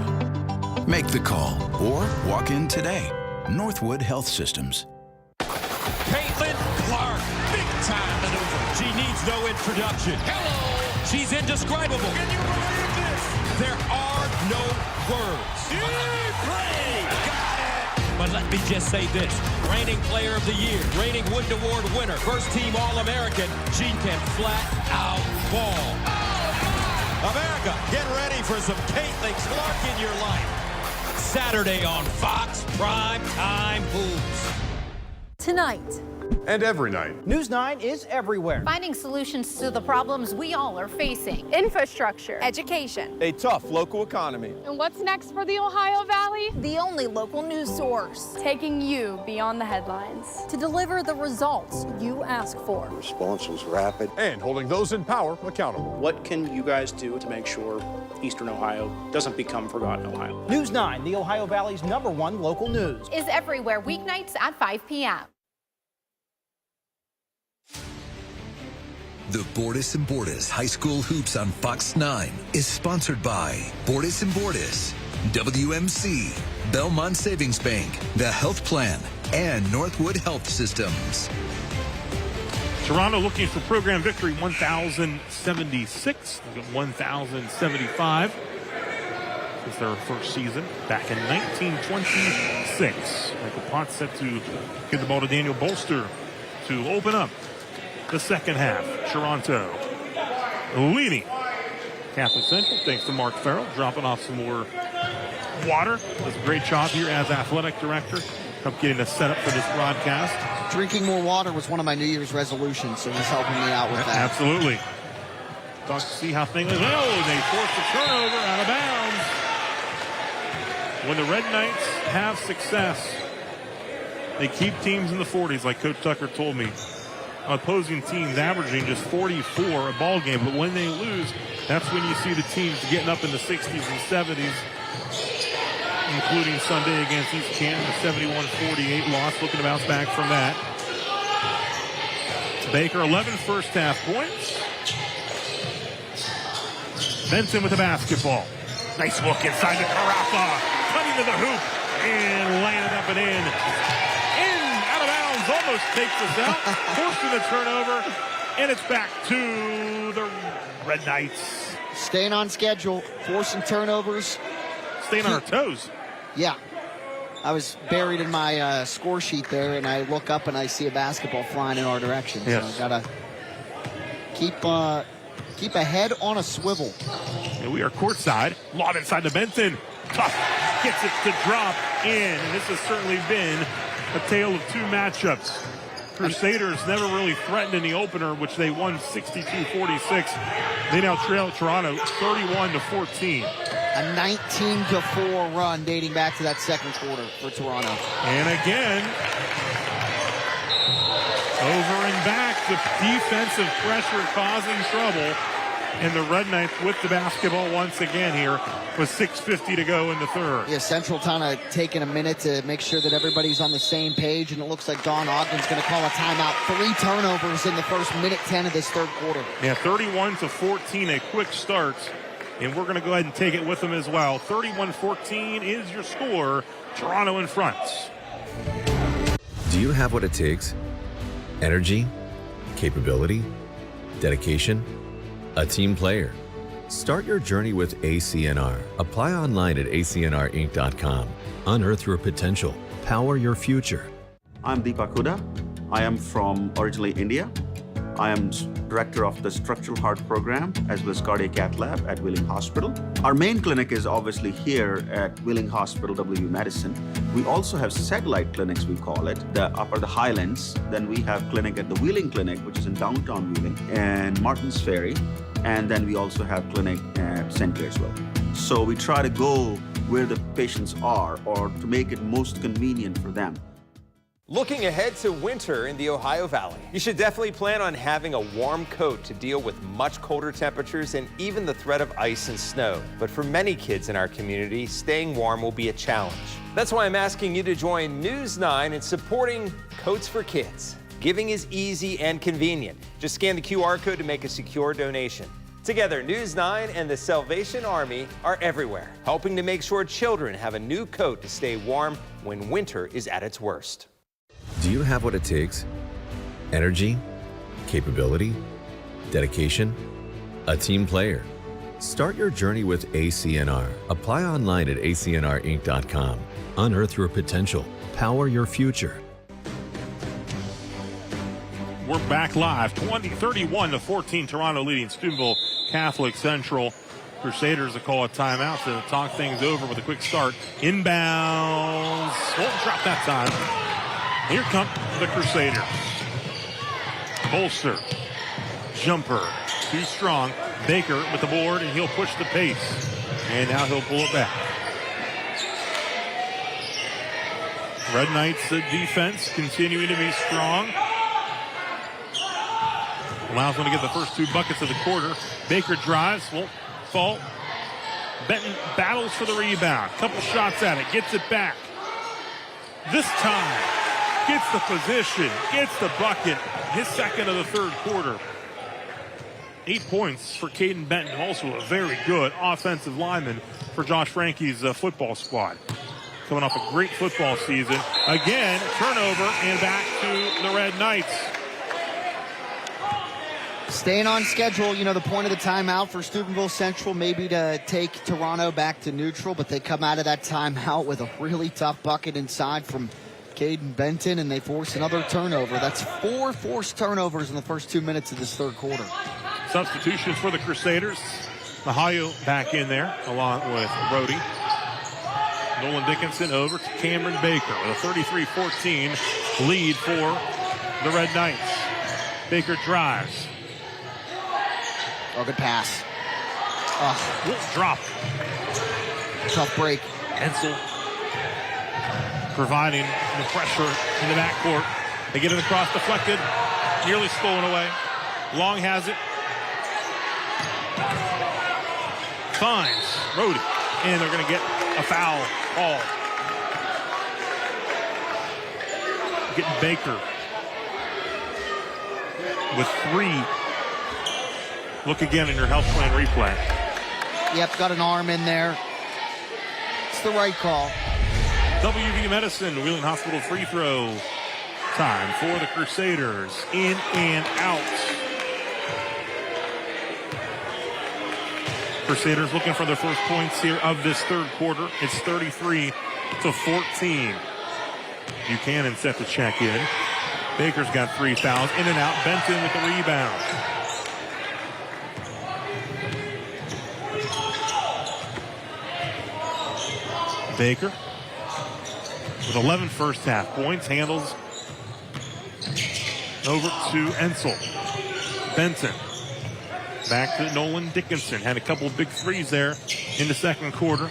Make the call or walk in today. Northwood Health Systems. Caitlin Clark, big time maneuver. She needs no introduction. Hello! She's indescribable. Can you believe this? There are no words. Play! Got it! But let me just say this. Reigning Player of the Year, reigning Wood Award winner, first team All-American. She can flat out ball. America, get ready for some Caitlin Clark in your life. Saturday on Fox Prime Time Hoops. Tonight. And every night. News 9 is everywhere. Finding solutions to the problems we all are facing. Infrastructure. Education. A tough local economy. And what's next for the Ohio Valley? The only local news source. Taking you beyond the headlines. To deliver the results you ask for. The response was rapid. And holding those in power accountable. What can you guys do to make sure Eastern Ohio doesn't become forgotten Ohio? News 9, the Ohio Valley's #1 local news. Is everywhere weeknights at 5 p.m. The Bordas and Bordas High School Hoops on Fox 9 is sponsored by Bordas and Bordas, WMC, Belmont Savings Bank, The Health Plan, and Northwood Health Systems. Toronto looking for program victory 1,076, 1,075. Since their first season back in 1926. Michael Potts set to give the ball to Daniel Bolster to open up the second half. Toronto leading Catholic Central, thanks to Mark Farrell, dropping off some more water. Does a great job here as athletic director, help getting us set up for this broadcast. Drinking more water was one of my New Year's resolutions, so he's helping me out with that. Absolutely. Talk to see how things. Oh, they forced a turnover out of bounds. When the Red Knights have success, they keep teams in the 40s, like Coach Tucker told me. Opposing teams averaging just 44 a ball game, but when they lose, that's when you see the teams getting up in the 60s and 70s, including Sunday against East Canton, a 71-48 loss, looking to bounce back from that. Baker, 11 first half points. Benson with the basketball. Nice look inside the Carafa, cutting to the hoop, and laying it up and in. Almost takes us out, forcing the turnover, and it's back to the Red Knights. Staying on schedule, forcing turnovers. Staying on our toes. Yeah. I was buried in my score sheet there, and I look up and I see a basketball flying in our direction. Yes. So I've got to keep a head on a swivel. And we are courtside. Lob inside to Benson. Tough. Gets it to drop in. And this has certainly been a tale of two matchups. Crusaders never really threatened in the opener, which they won 62-46. They now trail Toronto 31-14. A 19-4 run dating back to that second quarter for Toronto. And again, over and back, the defensive pressure causing trouble. And the Red Knights with the basketball once again here with 6:50 to go in the third. Yeah, Central kind of taking a minute to make sure that everybody's on the same page, and it looks like Don Ogden's going to call a timeout. 3 turnovers in the first minute 10 of this third quarter. Yeah, 31-14, a quick start, and we're going to go ahead and take it with them as well. 31-14 is your score. Toronto in front. Do you have what it takes? Energy, capability, dedication, a team player. Start your journey with ACNR. Apply online at acnrinc.com. Unearth your potential. Power your future. I'm Deepak Huda. I am from originally India. I am director of the Structural Heart Program as well as Cardiac Cath Lab at Wheeling Hospital. Our main clinic is obviously here at Wheeling Hospital, WV Medicine. We also have satellite clinics, we call it, the Upper the Highlands. Then we have clinic at the Wheeling Clinic, which is in downtown Wheeling, and Martins Ferry. And then we also have clinic at St. Clairsville. So we try to go where the patients are or to make it most convenient for them. Looking ahead to winter in the Ohio Valley, you should definitely plan on having a warm coat to deal with much colder temperatures and even the threat of ice and snow. But for many kids in our community, staying warm will be a challenge. That's why I'm asking you to join News 9 in supporting Coats for Kids. Giving is easy and convenient. Just scan the QR code to make a secure donation. Together, News 9 and the Salvation Army are everywhere, helping to make sure children have a new coat to stay warm when winter is at its worst. Do you have what it takes? Energy, capability, dedication, a team player. Start your journey with ACNR. Apply online at acnrinc.com. Unearth your potential. Power your future. We're back live. 31-14, Toronto leading Steubenville Catholic Central. Crusaders will call a timeout to talk things over with a quick start. Inbounds. Won't drop that time. Here come the Crusaders. Bolster. Jumper. Too strong. Baker with the board, and he'll push the pace. And now he'll pull it back. Red Knights' defense continuing to be strong. Allows them to get the first 2 buckets of the quarter. Baker drives, won't fall. Benton battles for the rebound. Couple shots at it, gets it back. This time, gets the position, gets the bucket. His second of the third quarter. 8 points for Caden Benton, also a very good offensive lineman for Josh Frankie's football squad. Coming off a great football season. Again, turnover, and back to the Red Knights. Staying on schedule, you know, the point of the timeout for Steubenville Central maybe to take Toronto back to neutral, but they come out of that timeout with a really tough bucket inside from Caden Benton, and they force another turnover. That's 4 forced turnovers in the first 2 minutes of this third quarter. Substitutions for the Crusaders. Ohio back in there, along with Brody. Nolan Dickinson over to Cameron Baker with a 33-14 lead for the Red Knights. Baker drives. Oh, good pass. Drop. Tough break. Ensel providing the pressure in the backcourt. They get it across, deflected, nearly stolen away. Long has it. Finds Brody, and they're going to get a foul call. Getting Baker with 3. Look again in your health plan replay. Yep, got an arm in there. It's the right call. WV Medicine, Wheeling Hospital free throw time for the Crusaders. In and out. Crusaders looking for their first points here of this third quarter. It's 33-14. Buchanan set to check in. Baker's got 3 fouls. In and out. Benton with the rebound. Baker with 11 first half points, handles over to Ensel. Benton back to Nolan Dickinson. Had a couple of big threes there in the second quarter.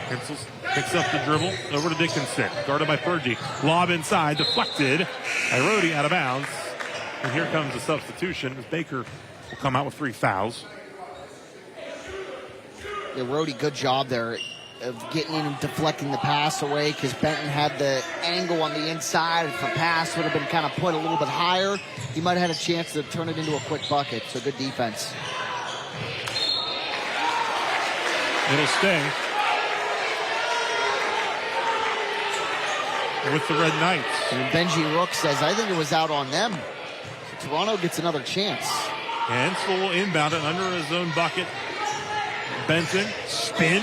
Ensel picks up the dribble over to Dickinson, guarded by Purdy. Lob inside, deflected by Rhodey, out of bounds. And here comes the substitution as Baker will come out with 3 fouls. Yeah, Rhodey, good job there of getting in and deflecting the pass away, because Benton had the angle on the inside. If the pass would have been kind of put a little bit higher, he might have had a chance to turn it into a quick bucket. So good defense. It'll stay with the Red Knights. And Benji Rook says, I think it was out on them. Toronto gets another chance. Hensel will inbound it under his own bucket. Benson, spin.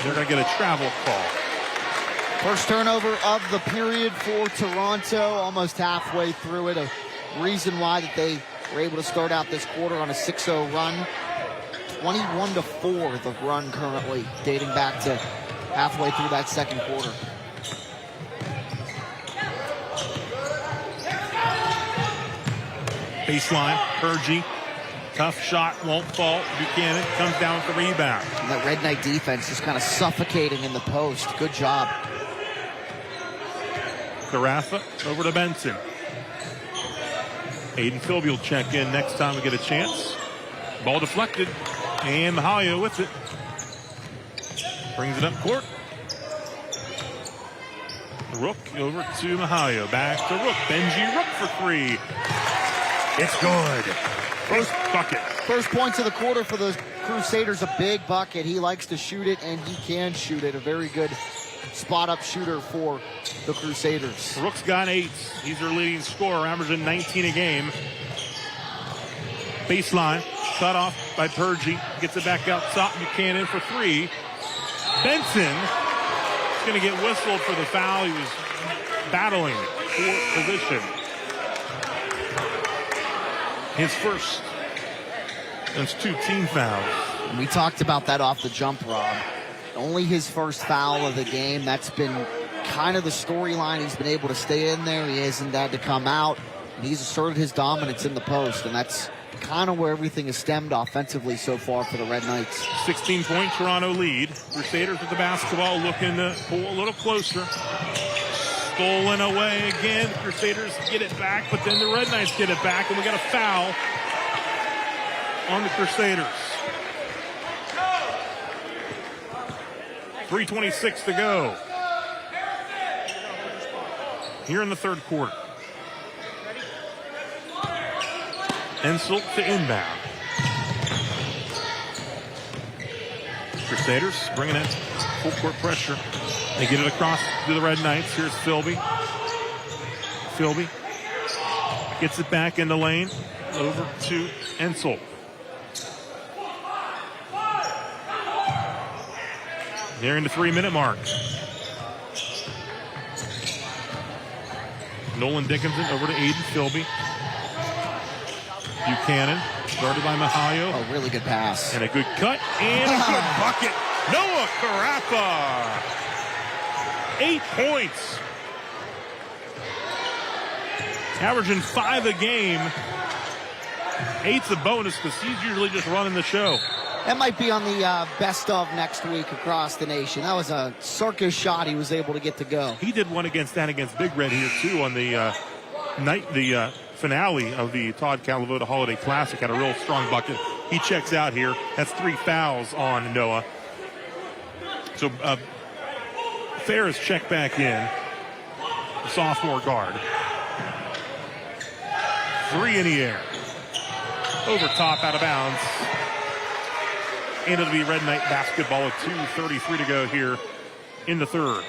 They're going to get a travel call. First turnover of the period for Toronto, almost halfway through it. A reason why that they were able to start out this quarter on a 6-0 run. 21-4 the run currently, dating back to halfway through that second quarter. Baseline, Purgie. Tough shot, won't fall. Buchanan comes down with the rebound. And that Red Knight defense is kind of suffocating in the post. Good job. Carafa over to Benson. Aiden Philby will check in next time we get a chance. Ball deflected. And Mahalia with it. Brings it up court. Rook over to Mahalia. Back to Rook. Benji Rook for three. It's good. First bucket. First points of the quarter for the Crusaders, a big bucket. He likes to shoot it, and he can shoot it. A very good spot-up shooter for the Crusaders. Rook's got 8. He's their leading scorer, averaging 19 a game. Baseline, cut off by Purgie. Gets it back out top. Buchanan for 3. Benson is going to get whistled for the foul. He was battling for position. His first. That's 2 team fouls. And we talked about that off the jump, Rob. Only his first foul of the game. That's been kind of the storyline. He's been able to stay in there. He hasn't had to come out. And he's asserted his dominance in the post. And that's kind of where everything is stemmed offensively so far for the Red Knights. 16-point Toronto lead. Crusaders with the basketball, looking to pull a little closer. Stolen away again. The Crusaders get it back, but then the Red Knights get it back, and we got a foul on the Crusaders. 3:26 to go here in the third quarter. Hensel to inbound. Crusaders bringing it full court pressure. They get it across to the Red Knights. Here's Philby. Philby gets it back in the lane. Over to Hensel. They're in the 3-minute mark. Nolan Dickinson over to Aiden Philby. Buchanan, guarded by Mahalia. Oh, really good pass. And a good cut, and a good bucket. Noah Carafa. 8 points. Averaging 5 a game. 8's a bonus because he's usually just running the show. That might be on the best of next week across the nation. That was a circus shot he was able to get to go. He did one against Big Red here too on the finale of the Todd Calavota Holiday Classic. Had a real strong bucket. He checks out here. That's 3 fouls on Noah. So Ferris checked back in. The sophomore guard. 3 in the air. Over top, out of bounds. And it'll be Red Knight basketball with 2:33 to go here in the third.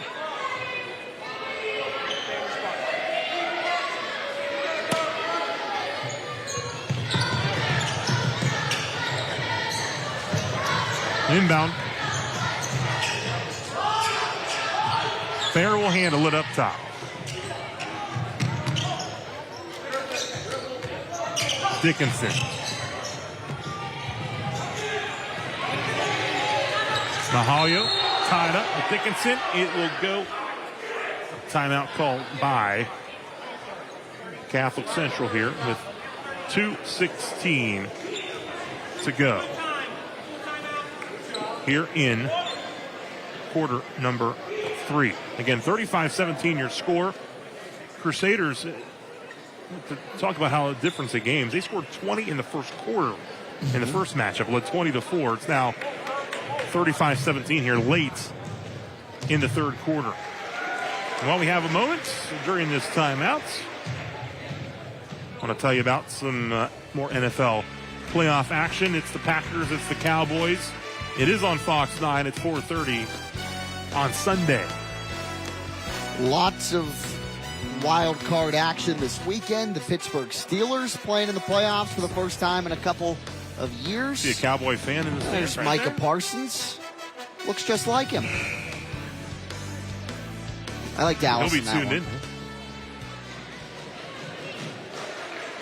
Inbound. Fair will handle it up top. Dickinson. Mahalia tied up with Dickinson. It will go. Timeout called by Catholic Central here with 2:16 to go. Here in quarter number 3. Again, 35-17 your score. Crusaders, to talk about how a difference in games, they scored 20 in the first quarter in the first matchup, led 20-4. It's now 35-17 here late in the third quarter. And while we have a moment during this timeout, I want to tell you about some more NFL playoff action. It's the Packers, it's the Cowboys. It is on Fox 9 at 4:30 on Sunday. Lots of wild card action this weekend. The Pittsburgh Steelers playing in the playoffs for the first time in a couple of years. See a Cowboy fan in the stands. There's Micah Parsons. Looks just like him. I like Dallas. He'll be tuned in.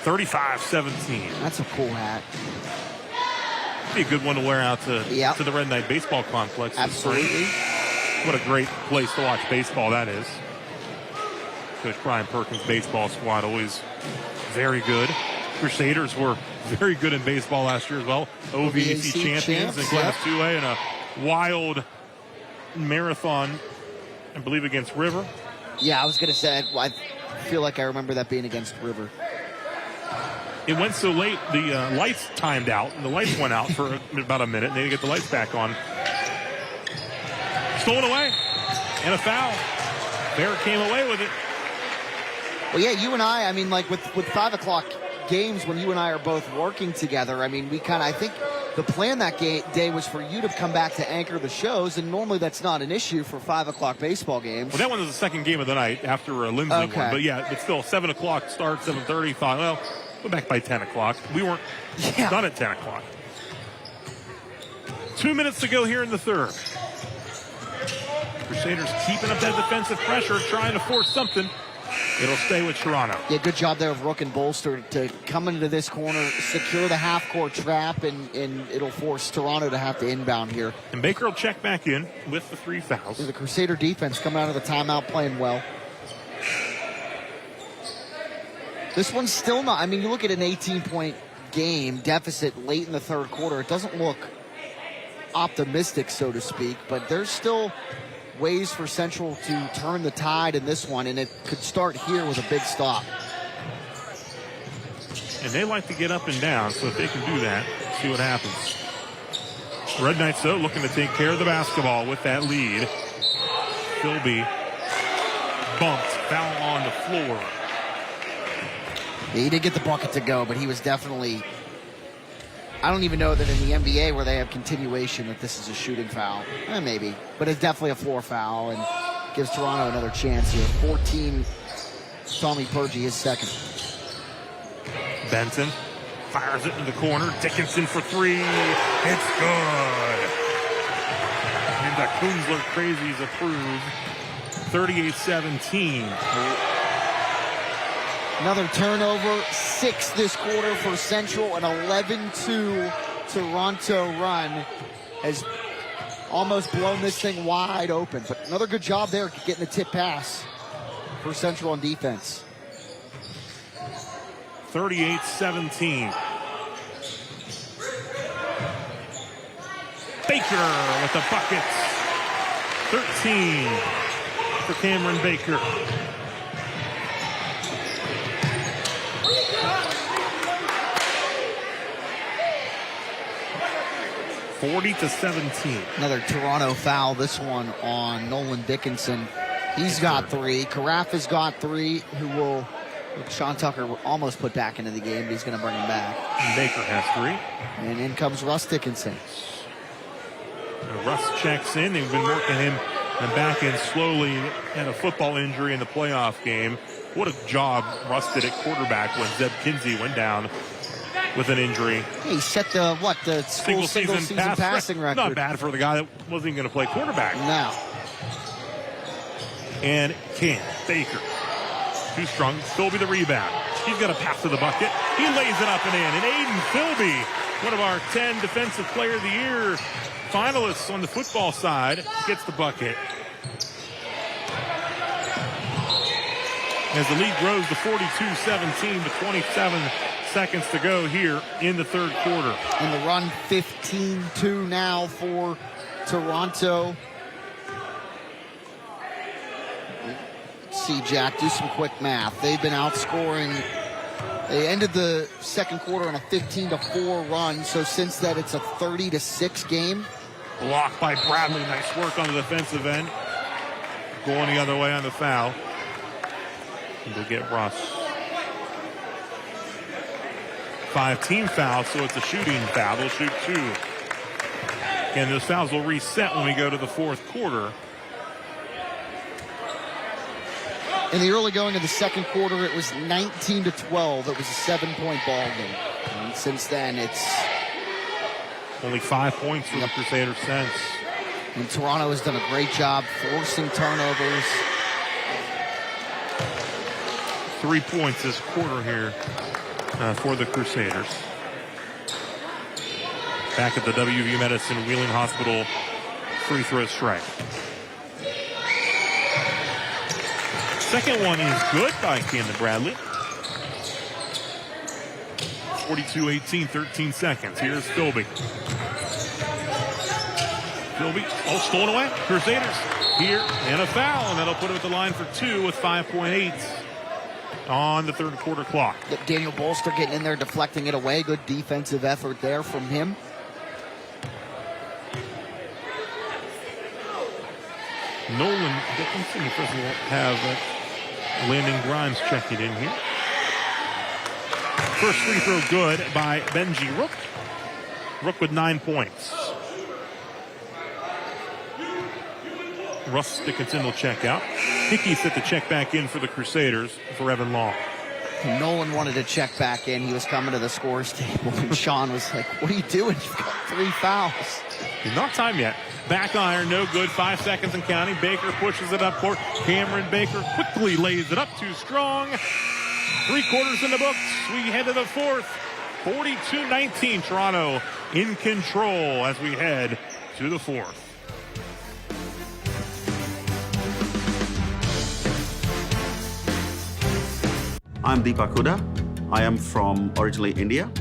35-17. That's a cool hat. Be a good one to wear out to the Red Knight Baseball Complex. Absolutely. What a great place to watch baseball that is. Coach Brian Perkins' baseball squad always very good. Crusaders were very good in baseball last year as well. OVAC champions in Class 2A and a wild marathon, I believe, against River. Yeah, I was going to say, I feel like I remember that being against River. It went so late, the lights timed out, and the lights went out for about a minute, and they get the lights back on. Stolen away, and a foul. Bear came away with it. Well, yeah, you and I mean, like with 5 o'clock games, when you and I are both working together, I mean, I think the plan that day was for you to come back to anchor the shows, and normally that's not an issue for 5 o'clock baseball games. Well, that one was the second game of the night after Lindsay won. But yeah, it's still 7 o'clock start, 7:30. Thought, well, we're back by 10 o'clock. We weren't done at 10 o'clock. 2 minutes to go here in the third. Crusaders keeping up that defensive pressure, trying to force something. It'll stay with Toronto. Yeah, good job there of Rook and Bolster to come into this corner, secure the half-court trap, and it'll force Toronto to have to inbound here. And Baker will check back in with the 3 fouls. The Crusader defense coming out of the timeout playing well. This one's still not, I mean, you look at an 18-point game deficit late in the third quarter, it doesn't look optimistic, so to speak, but there's still ways for Central to turn the tide in this one, and it could start here with a big stop. And they like to get up and down, so if they can do that, see what happens. Red Knights, though, looking to take care of the basketball with that lead. Philby bumped, foul on the floor. He did get the bucket to go, but he was definitely, I don't even know that in the NBA where they have continuation that this is a shooting foul. Maybe, but it's definitely a floor foul and gives Toronto another chance here. 14, Tommy Purgey, his second. Benson fires it in the corner. Dickinson for 3. It's good. And the Kunzler Crazies approve. 38-17. Another turnover, 6 this quarter for Central, an 11-2 Toronto run has almost blown this thing wide open. But another good job there getting a tip pass for Central on defense. 38-17. Baker with the bucket. 13 for Cameron Baker. 40-17. Another Toronto foul, this one on Nolan Dickinson. He's got 3. Carafa's got 3, who will, Sean Tucker almost put back into the game, but he's going to bring him back. And Baker has 3. And in comes Russ Dickinson. And Russ checks in. They've been working him back in slowly. Had a football injury in the playoff game. What a job Russ did at quarterback when Zeb Kinsey went down with an injury. He set the school single season passing record. Not bad for the guy that wasn't even going to play quarterback. No. And Cam Baker, too strong. Philby the rebound. He's got a pass to the bucket. He lays it up and in. And Aiden Philby, one of our 10 Defensive Player of the Year finalists on the football side, gets the bucket. As the lead grows to 42-17 to 27 seconds to go here in the third quarter. And the run 15-2 now for Toronto. Let's see, Jack, do some quick math. They've been outscoring. They ended the second quarter on a 15-4 run. So since that, it's a 30-6 game. Blocked by Bradley. Nice work on the defensive end. Going the other way on the foul. And they'll get Russ. 5-team fouls, so it's a shooting foul. They'll shoot 2. And those fouls will reset when we go to the fourth quarter. In the early going of the second quarter, it was 19-12. It was a 7-point ball game. And since then, it's only 5 points for the Crusaders since. And Toronto has done a great job forcing turnovers. 3 points this quarter here for the Crusaders. Back at the WVU Medicine Wheeling Hospital free throw strike. Second one is good by Camden Bradley. 42-18, 13 seconds. Here's Steub. Steub, stolen away. Crusaders here, and a foul, and that'll put him at the line for 2 with 5.8 on the third quarter clock. Daniel Bolster getting in there, deflecting it away. Good defensive effort there from him. Nolan, let's see if we'll have Landon Grimes checking in here. First free throw good by Benji Rook. Rook with 9 points. Russ Dickinson will check out. Hickey set the check back in for the Crusaders for Evan Long. Nolan wanted to check back in. He was coming to the scores table, and Sean was like, what are you doing? You've got 3 fouls. Not time yet. Back iron, no good. 5 seconds and counting. Baker pushes it up court. Cameron Baker quickly lays it up too strong. 3 quarters in the books. We head to the fourth. 42-19. Toronto in control as we head to the fourth. I'm Deepak Huda. I am from originally India.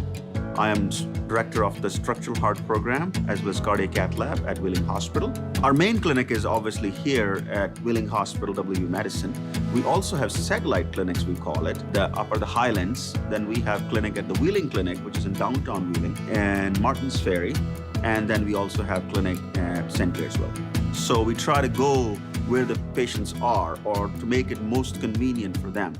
I am director of the structural heart program as well as cardiac cath lab at Wheeling Hospital. Our main clinic is obviously here at Wheeling Hospital, WVU Medicine. We also have satellite clinics, we call it, the Upper the Highlands. Then we have clinic at the Wheeling Clinic, which is in downtown Wheeling, and Martins Ferry. And then we also have clinic at St. Clairsville. So we try to go where the patients are or to make it most convenient for them.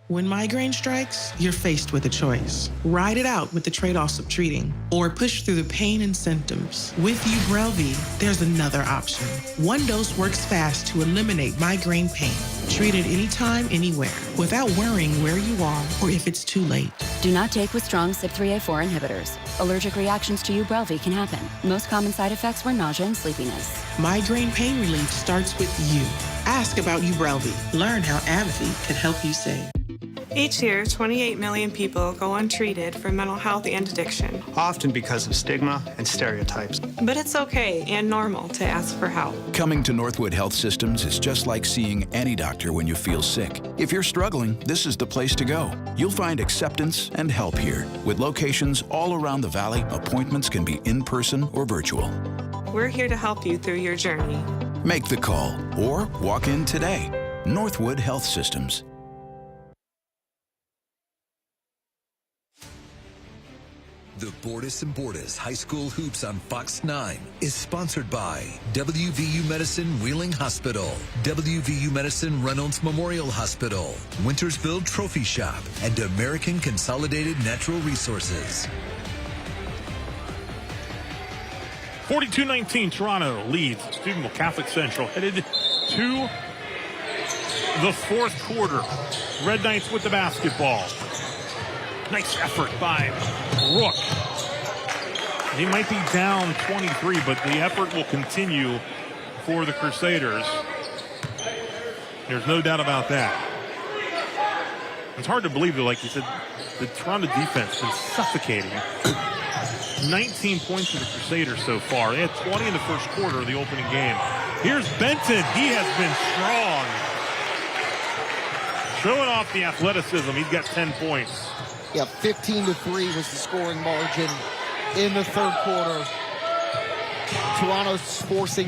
When migraine strikes, you're faced with a choice. Ride it out with the trade-offs of treating, or push through the pain and symptoms. With Ubrelvy, there's another option. One dose works fast to eliminate migraine pain. Treat it anytime, anywhere, without worrying where you are or if it's too late. Do not take with strong CYP3A4 inhibitors. Allergic reactions to Ubrelvy can happen. Most common side effects were nausea and sleepiness. Migraine pain relief starts with you. Ask about Ubrelvy. Learn how AbbVie can help you save. Each year, 28 million people go untreated for mental health and addiction. Often because of stigma and stereotypes. But it's okay and normal to ask for help. Coming to Northwood Health Systems is just like seeing any doctor when you feel sick. If you're struggling, this is the place to go. You'll find acceptance and help here. With locations all around the valley, appointments can be in person or virtual. We're here to help you through your journey. Make the call or walk in today. Northwood Health Systems. The Bordas and Bordas High School Hoops on Fox 9 is sponsored by WVU Medicine Wheeling Hospital, WVU Medicine Reynolds Memorial Hospital, Wintersville Trophy Shop, and American Consolidated Natural Resources. 42-19, Toronto leads Steubenville Catholic Central, headed to the fourth quarter. Red Knights with the basketball. Nice effort by Rook. They might be down 23, but the effort will continue for the Crusaders. There's no doubt about that. It's hard to believe that, like you said, the Toronto defense has been suffocating. 19 points for the Crusaders so far. They had 20 in the first quarter of the opening game. Here's Benton. He has been strong. Showing off the athleticism. He's got 10 points. Yeah, 15-3 was the scoring margin in the third quarter. Toronto's forcing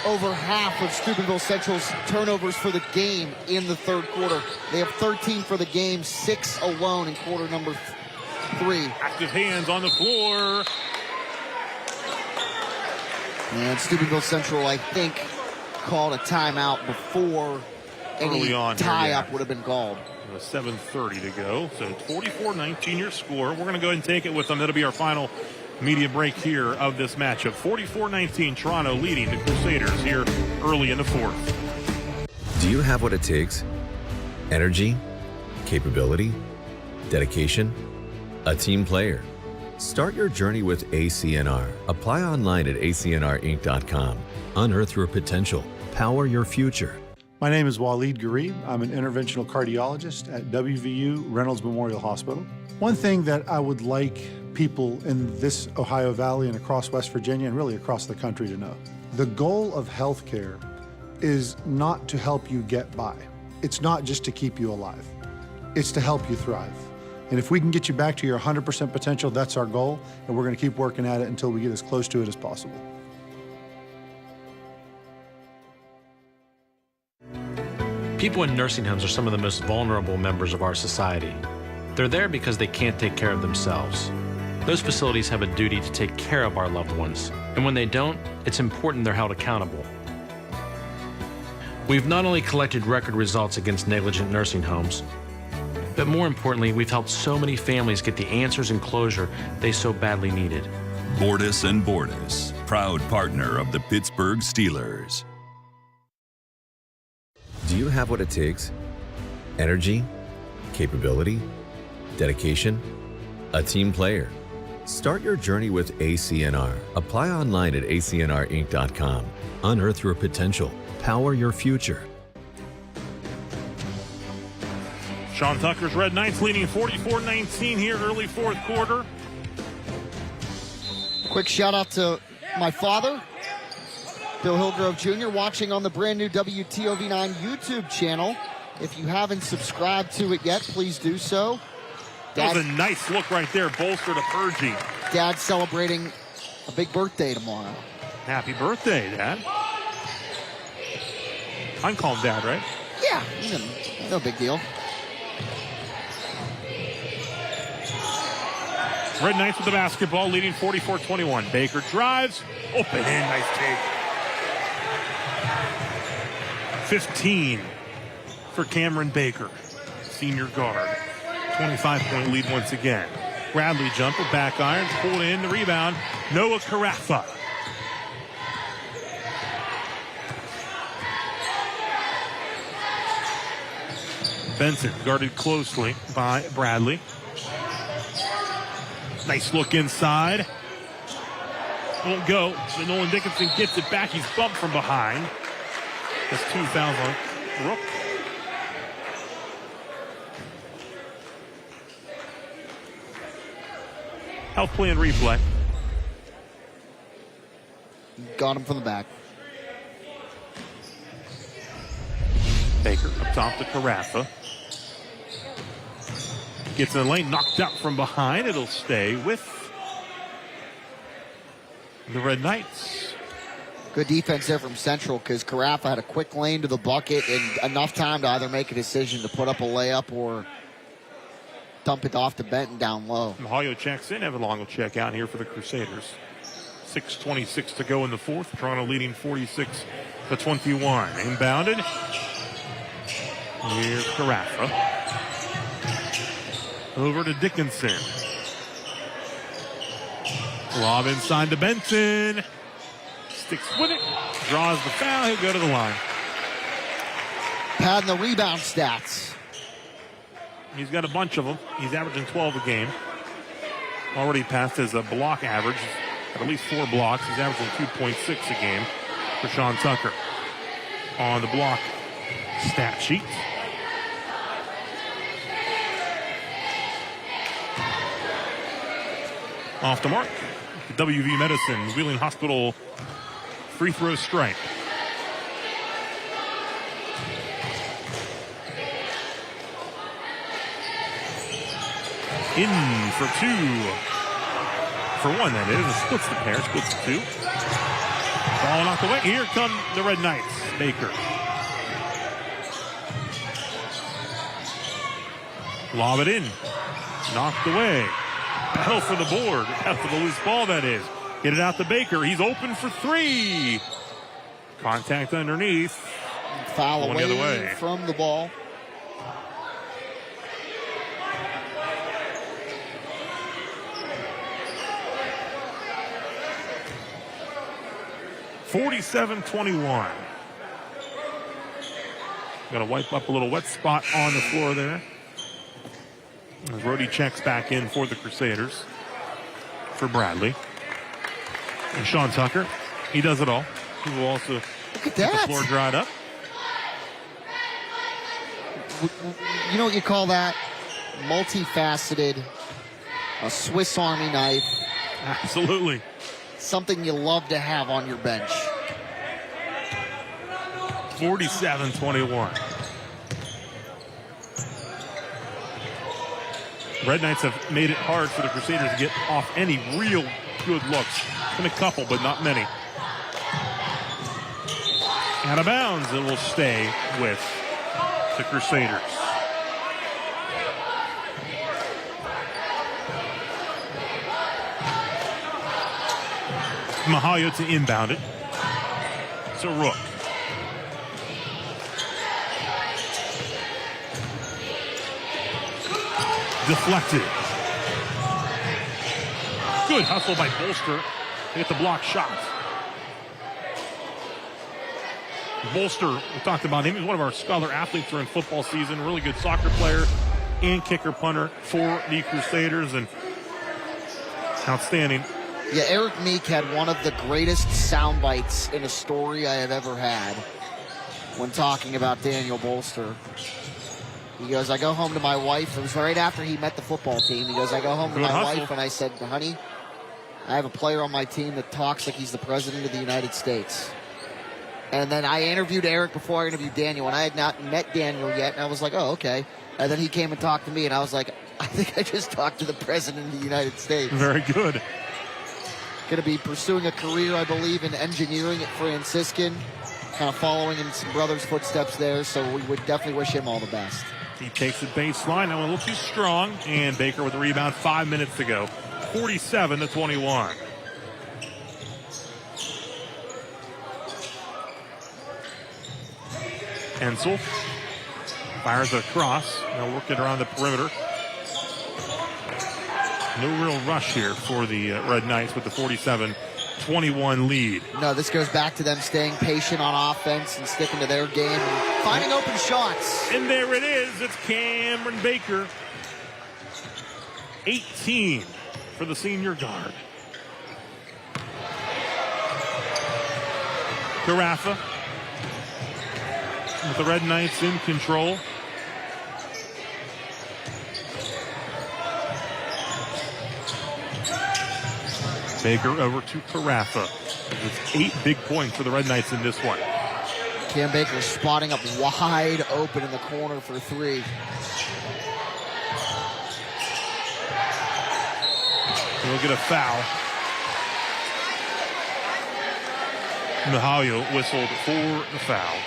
over half of Steubenville Central's turnovers for the game in the third quarter. They have 13 for the game, 6 alone in quarter number 3. Active hands on the floor. And Steubenville Central, I think, called a timeout before any tie-up would have been called. 7:30 to go. So 44-19 your score. We're going to go ahead and take it with them. That'll be our final media break here of this matchup. 44-19, Toronto leading the Crusaders here early in the fourth. Do you have what it takes? Energy, capability, dedication, a team player. Start your journey with ACNR. Apply online at acnrinc.com. Unearth your potential. Power your future. My name is Waleed Gharib. I'm an interventional cardiologist at WVU Reynolds Memorial Hospital. One thing that I would like people in this Ohio Valley and across West Virginia and really across the country to know, the goal of healthcare is not to help you get by. It's not just to keep you alive. It's to help you thrive. And if we can get you back to your 100% potential, that's our goal, and we're going to keep working at it until we get as close to it as possible. People in nursing homes are some of the most vulnerable members of our society. They're there because they can't take care of themselves. Those facilities have a duty to take care of our loved ones, and when they don't, it's important they're held accountable. We've not only collected record results against negligent nursing homes, but more importantly, we've helped so many families get the answers and closure they so badly needed. Bordas and Bordas, proud partner of the Pittsburgh Steelers. Do you have what it takes? Energy, capability, dedication, a team player. Start your journey with ACNR. Apply online at acnrinc.com. Unearth your potential. Power your future. Sean Tucker's Red Knights leading 44-19 here early fourth quarter. Quick shout out to my father, Bill Hillgrove Jr., watching on the brand new WTOV9 YouTube channel. If you haven't subscribed to it yet, please do so. That was a nice look right there, bolster to Purgie. Dad's celebrating a big birthday tomorrow. Happy birthday, Dad. I'm called Dad, right? Yeah, no big deal. Red Knights with the basketball, leading 44-21. Baker drives, open in, nice take. 15 for Cameron Baker, senior guard. 25-point lead once again. Bradley jumper, back iron, pulled in, the rebound. Noah Carafa. Benson guarded closely by Bradley. Nice look inside. Won't go. Then Nolan Dickinson gets it back. He's bumped from behind. That's 2 fouls on Rook. Health plan replay. Got him from the back. Baker up top to Carafa. Gets in the lane, knocked out from behind. It'll stay with the Red Knights. Good defense there from Central because Carafa had a quick lane to the bucket and enough time to either make a decision to put up a layup or dump it off to Benton down low. Ohio checks in. Evan Long will check out here for the Crusaders. 6:26 to go in the fourth. Toronto leading 46-21. Inbounded. Here's Carafa. Over to Dickinson. Lob inside to Benson. Sticks with it. Draws the foul. He'll go to the line. Padding the rebound stats. He's got a bunch of them. He's averaging 12 a game. Already passed his block average at least 4 blocks. He's averaging 2.6 a game for Sean Tucker on the block stat sheet. Off the mark. WV Medicine, Wheeling Hospital free throw strike. In for 2. For 1, that is. It splits the pair, splits the 2. Ball knocked away. Here come the Red Knights. Baker. Lob it in. Knocked away. Battle for the board. After the loose ball, that is. Get it out to Baker. He's open for 3. Contact underneath. Foul Going the other away way. from the ball. Got to wipe up a little wet spot on the floor there. As Rhodey checks back in for the Crusaders. For Bradley. And Sean Tucker, he does it all. He will also get the floor dried up. You know what you call that? Multifaceted, a Swiss Army knife. Absolutely. Something you love to have on your bench. 47-21. Red Knights have made it hard for the Crusaders to get off any real good looks. Been a couple, but not many. Out of bounds, it will stay with the Crusaders. Mahayo to inbound it. To Rook. Deflected. Good hustle by Bolster to get the block shot. Bolster, we talked about him. He's one of our scholar athletes during football season. Really good soccer player and kicker punter for the Crusaders. And outstanding. Yeah, Eric Meek had one of the greatest sound bites in a story I have ever had when talking about Daniel Bolster. He goes, I go home to my wife. It was right after he met the football team. He goes, I go home to my wife and I said, honey, I have a player on my team that talks like he's the president of the United States. And then I interviewed Eric before I interviewed Daniel, and I had not met Daniel yet. And I was like, oh, okay. And then he came and talked to me, and I was like, I think I just talked to the president of the United States. Very good. Going to be pursuing a career, I believe, in engineering at Franciscan. Kind of following in some brother's footsteps there, so we would definitely wish him all the best. He takes the baseline. That one a little too strong. And Baker with the rebound. 5 minutes to go. 47-21. Ensel fires across. Now working around the perimeter. No real rush here for the Red Knights with the 47-21 lead. No, this goes back to them staying patient on offense and sticking to their game and finding open shots. And there it is. It's Cameron Baker. 18 for the senior guard. Carafa with the Red Knights in control. Baker over to Carafa. It's 8 big points for the Red Knights in this one. Cam Baker spotting up wide open in the corner for 3. He'll get a foul. Mahayo whistled for the foul.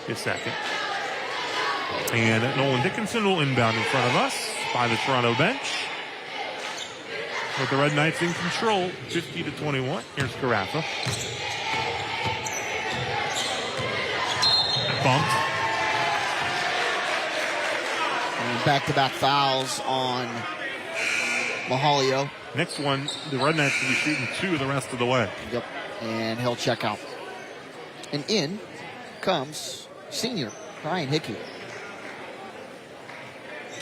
His second. And Nolan Dickinson will inbound in front of us by the Toronto bench. With the Red Knights in control, 50-21. Here's Carafa. Bumped. And back-to-back fouls on Mahayo. Next one, the Red Knights will be shooting 2 the rest of the way. Yep. And he'll check out. And in comes senior Ryan Hickey.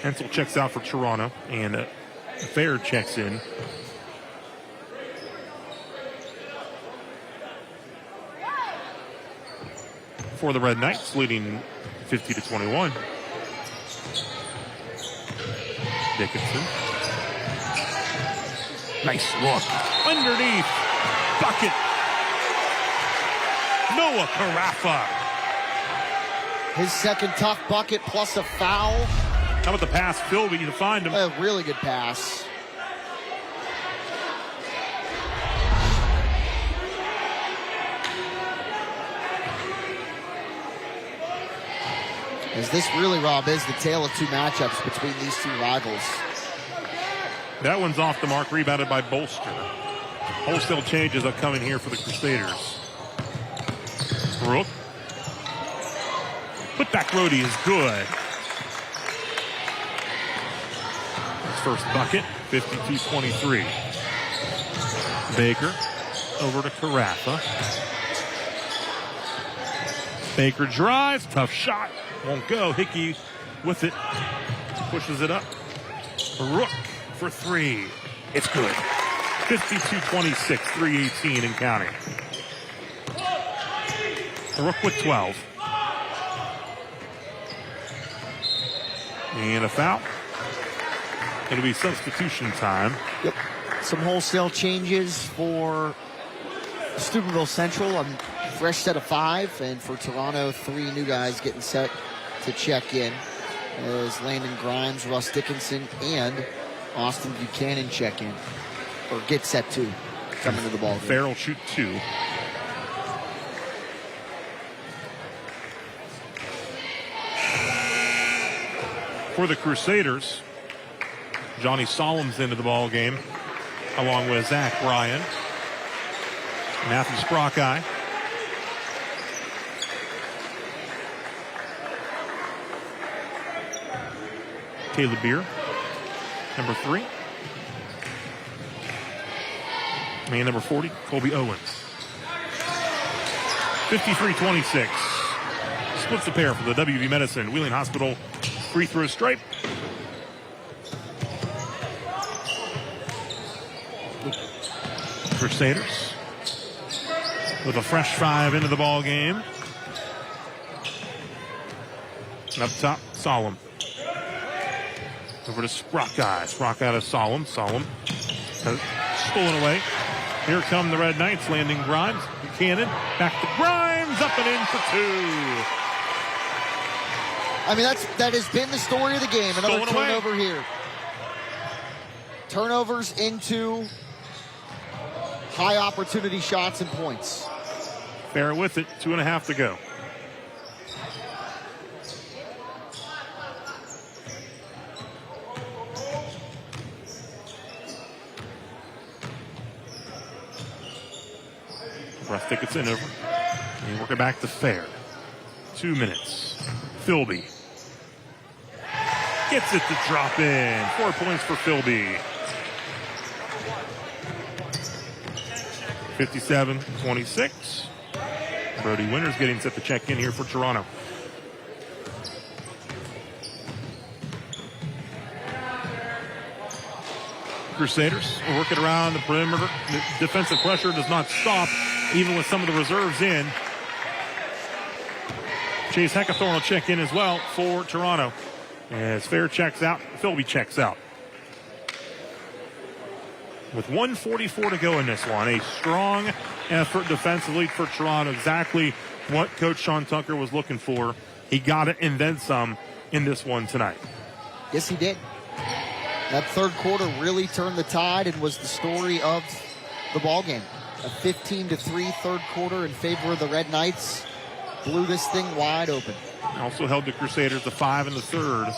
Hensel checks out for Toronto, and Fair checks in. For the Red Knights, leading 50-21. Dickinson. Nice look. Underneath. Bucket. Noah Carafa. His second tough bucket plus a foul. How about the pass, Philby, to find him? A really good pass. As this really, Rob, is the tale of 2 matchups between these 2 rivals. That one's off the mark, rebounded by Bolster. Wholesale changes upcoming here for the Crusaders. Rook. Putback Rhodey is good. His first bucket, 52-23. Baker over to Carafa. Baker drives, tough shot, won't go. Hickey with it, pushes it up. Rook for three. It's good. 52-26, 3:18 and counting. Rook with 12. And a foul. It'll be substitution time. Yep. Some wholesale changes for Steubenville Central. A fresh set of 5. And for Toronto, 3 new guys getting set to check in. As Landon Grimes, Russ Dickinson, and Austin Buchanan check in. Or get set to come into the ball game. Farrell shoot 2. For the Crusaders, Johnny Solom's into the ball game, along with Zach Bryan, Matthew Sprockeye, Caleb Beer, number 3, and number 40, Colby Owens. 53-26. Splits the pair for the WV Medicine Wheeling Hospital free throw stripe. Crusaders with a fresh 5 into the ball game. And up top, Solom. Over to Sprockeye. Sprockeye to Solom. Solom has stolen away. Here come the Red Knights, landing Grimes. Buchanan back to Grimes, up and in for 2. I mean, that has been the story of the game. Another Stolen turnover away. here. Turnovers into high opportunity shots and points. Fair with it, 2.5 to go. Russ Dickinson over. And work it back to Fair. 2 minutes. Philby gets it to drop in. 4 points for Philby. 57-26. Brody Winters getting set to check in here for Toronto. Crusaders are working around the perimeter. The defensive pressure does not stop, even with some of the reserves in. Chase Heckathorn will check in as well for Toronto. As Fair checks out, Philby checks out. With 1:44 to go in this one, a strong effort defensively for Toronto. Exactly what Coach Sean Tucker was looking for. He got it and then some in this one tonight. Yes, he did. That third quarter really turned the tide and was the story of the ball game. A 15-3 third quarter in favor of the Red Knights. Blew this thing wide open. Also held the Crusaders to 5 in the third.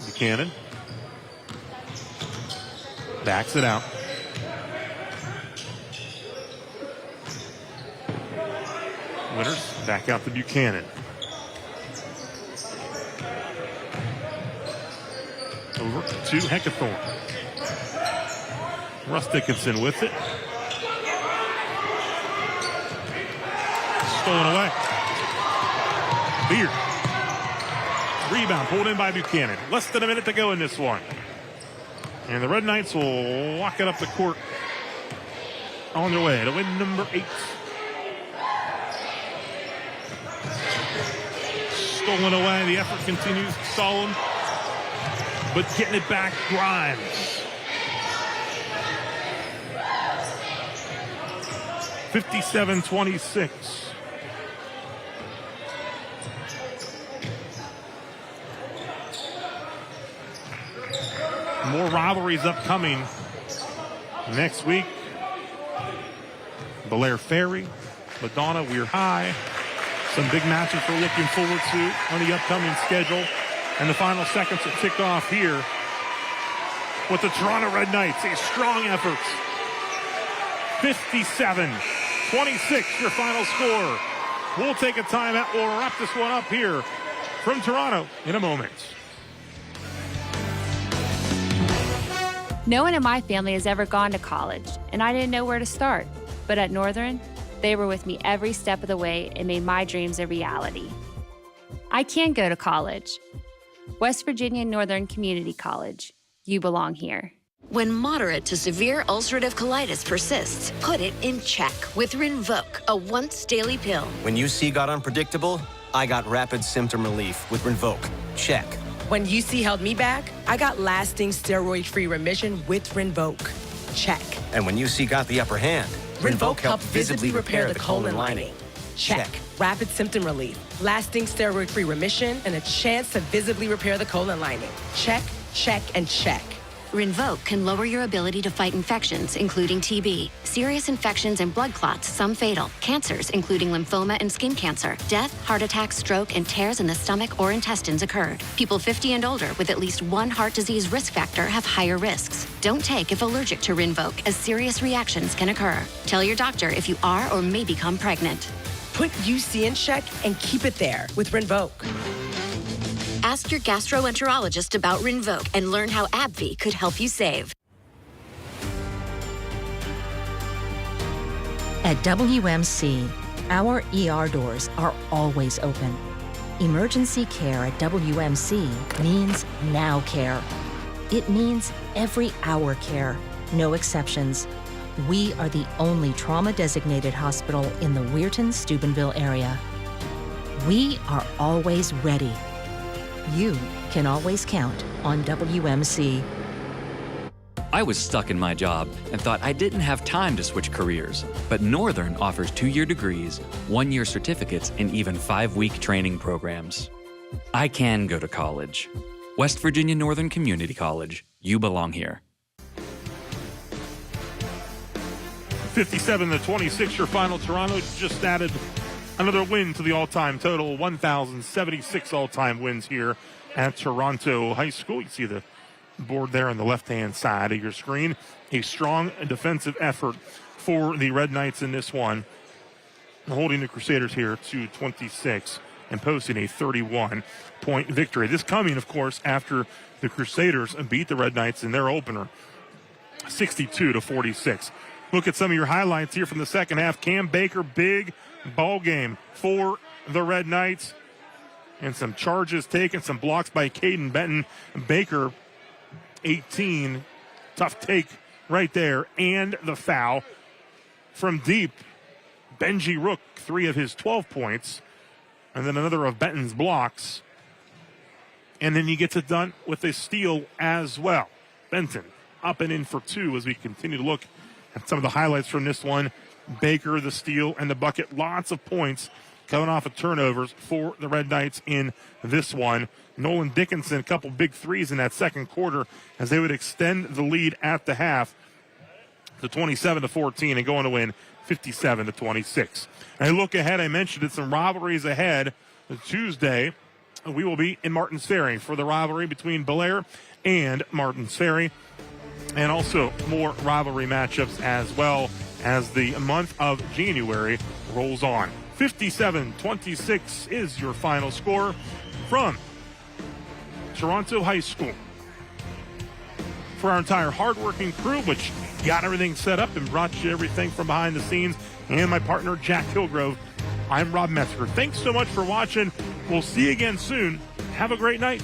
Buchanan backs it out. Winters back out to Buchanan. Over to Heckathorn. Russ Dickinson with it. Stolen away. Beard. Rebound pulled in by Buchanan. Less than a minute to go in this one. And the Red Knights will walk it up the court on their way to win number 8. Stolen away. The effort continues. Solomon, but getting it back, Grimes. (57-26). More rivalries upcoming next week. Belair Ferry, Madonna, Weir High. Some big matches we're looking forward to on the upcoming schedule. And the final seconds will tick off here with the Toronto Red Knights. A strong effort. 57-26, your final score. We'll take a timeout. We'll wrap this one up here from Toronto in a moment. No one in my family has ever gone to college, and I didn't know where to start. But at Northern, they were with me every step of the way and made my dreams a reality. I can go to college. West Virginia Northern Community College. You belong here. When moderate to severe ulcerative colitis persists, put it in check with Rinvoq, a once-daily pill. When UC got unpredictable, I got rapid symptom relief with Rinvoq. Check. When UC held me back, I got lasting steroid-free remission with Rinvoq. Check. And when UC got the upper hand, Rinvoq helped visibly repair the colon lining. Check. Rapid symptom relief, lasting steroid-free remission, and a chance to visibly repair the colon lining. Check, check, and check. Rinvoq can lower your ability to fight infections, including TB, serious infections and blood clots, some fatal, cancers, including lymphoma and skin cancer, death, heart attack, stroke, and tears in the stomach or intestines occurred. People 50 and older with at least one heart disease risk factor have higher risks. Don't take if allergic to Rinvoq, as serious reactions can occur. Tell your doctor if you are or may become pregnant. Put UC in check and keep it there with Rinvoq. Ask your gastroenterologist about Rinvoq and learn how AbbVie could help you save. At WMC, our ER doors are always open. Emergency care at WMC means now care. It means every hour care, no exceptions. We are the only trauma-designated hospital in the Weirton-Steubenville area. We are always ready. You can always count on WMC. I was stuck in my job and thought I didn't have time to switch careers. But Northern offers 2-year degrees, 1-year certificates, and even 5-week training programs. I can go to college. West Virginia Northern Community College. You belong here. 57-26, your final. Toronto just added another win to the all-time total, 1,076 all-time wins here at Toronto High School. You see the board there on the left-hand side of your screen. A strong defensive effort for the Red Knights in this one, holding the Crusaders here to 26 and posting a 31-point victory. This coming, of course, after the Crusaders beat the Red Knights in their opener, 62-46. Look at some of your highlights here from the second half. Cam Baker, big ball game for the Red Knights. And some charges taken, some blocks by Caden Benton. Baker, 18. Tough take right there. And the foul from deep. Benji Rook, 3 of his 12 points. And then another of Benton's blocks. And then he gets it done with a steal as well. Benton up and in for 2 as we continue to look at some of the highlights from this one. Baker, the steal, and the bucket. Lots of points coming off of turnovers for the Red Knights in this one. Nolan Dickinson, a couple big threes in that second quarter as they would extend the lead at the half to 27-14 and going to win 57-26. And I look ahead, I mentioned it, some rivalries ahead. Tuesday, we will be in Martins Ferry for the rivalry between Belair and Martins Ferry. And also more rivalry matchups as well as the month of January rolls on. 57-26 is your final score from Toronto High School. For our entire hardworking crew, which got everything set up and brought you everything from behind the scenes, and my partner Jack Hillgrove, I'm Rob Metzger. Thanks so much for watching. We'll see you again soon. Have a great night.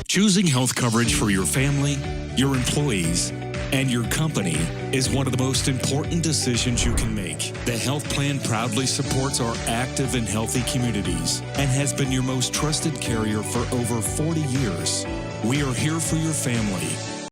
Choosing health coverage for your family, your employees, and your company is one of the most important decisions you can make. The health plan proudly supports our active and healthy communities and has been your most trusted carrier for over 40 years. We are here for your family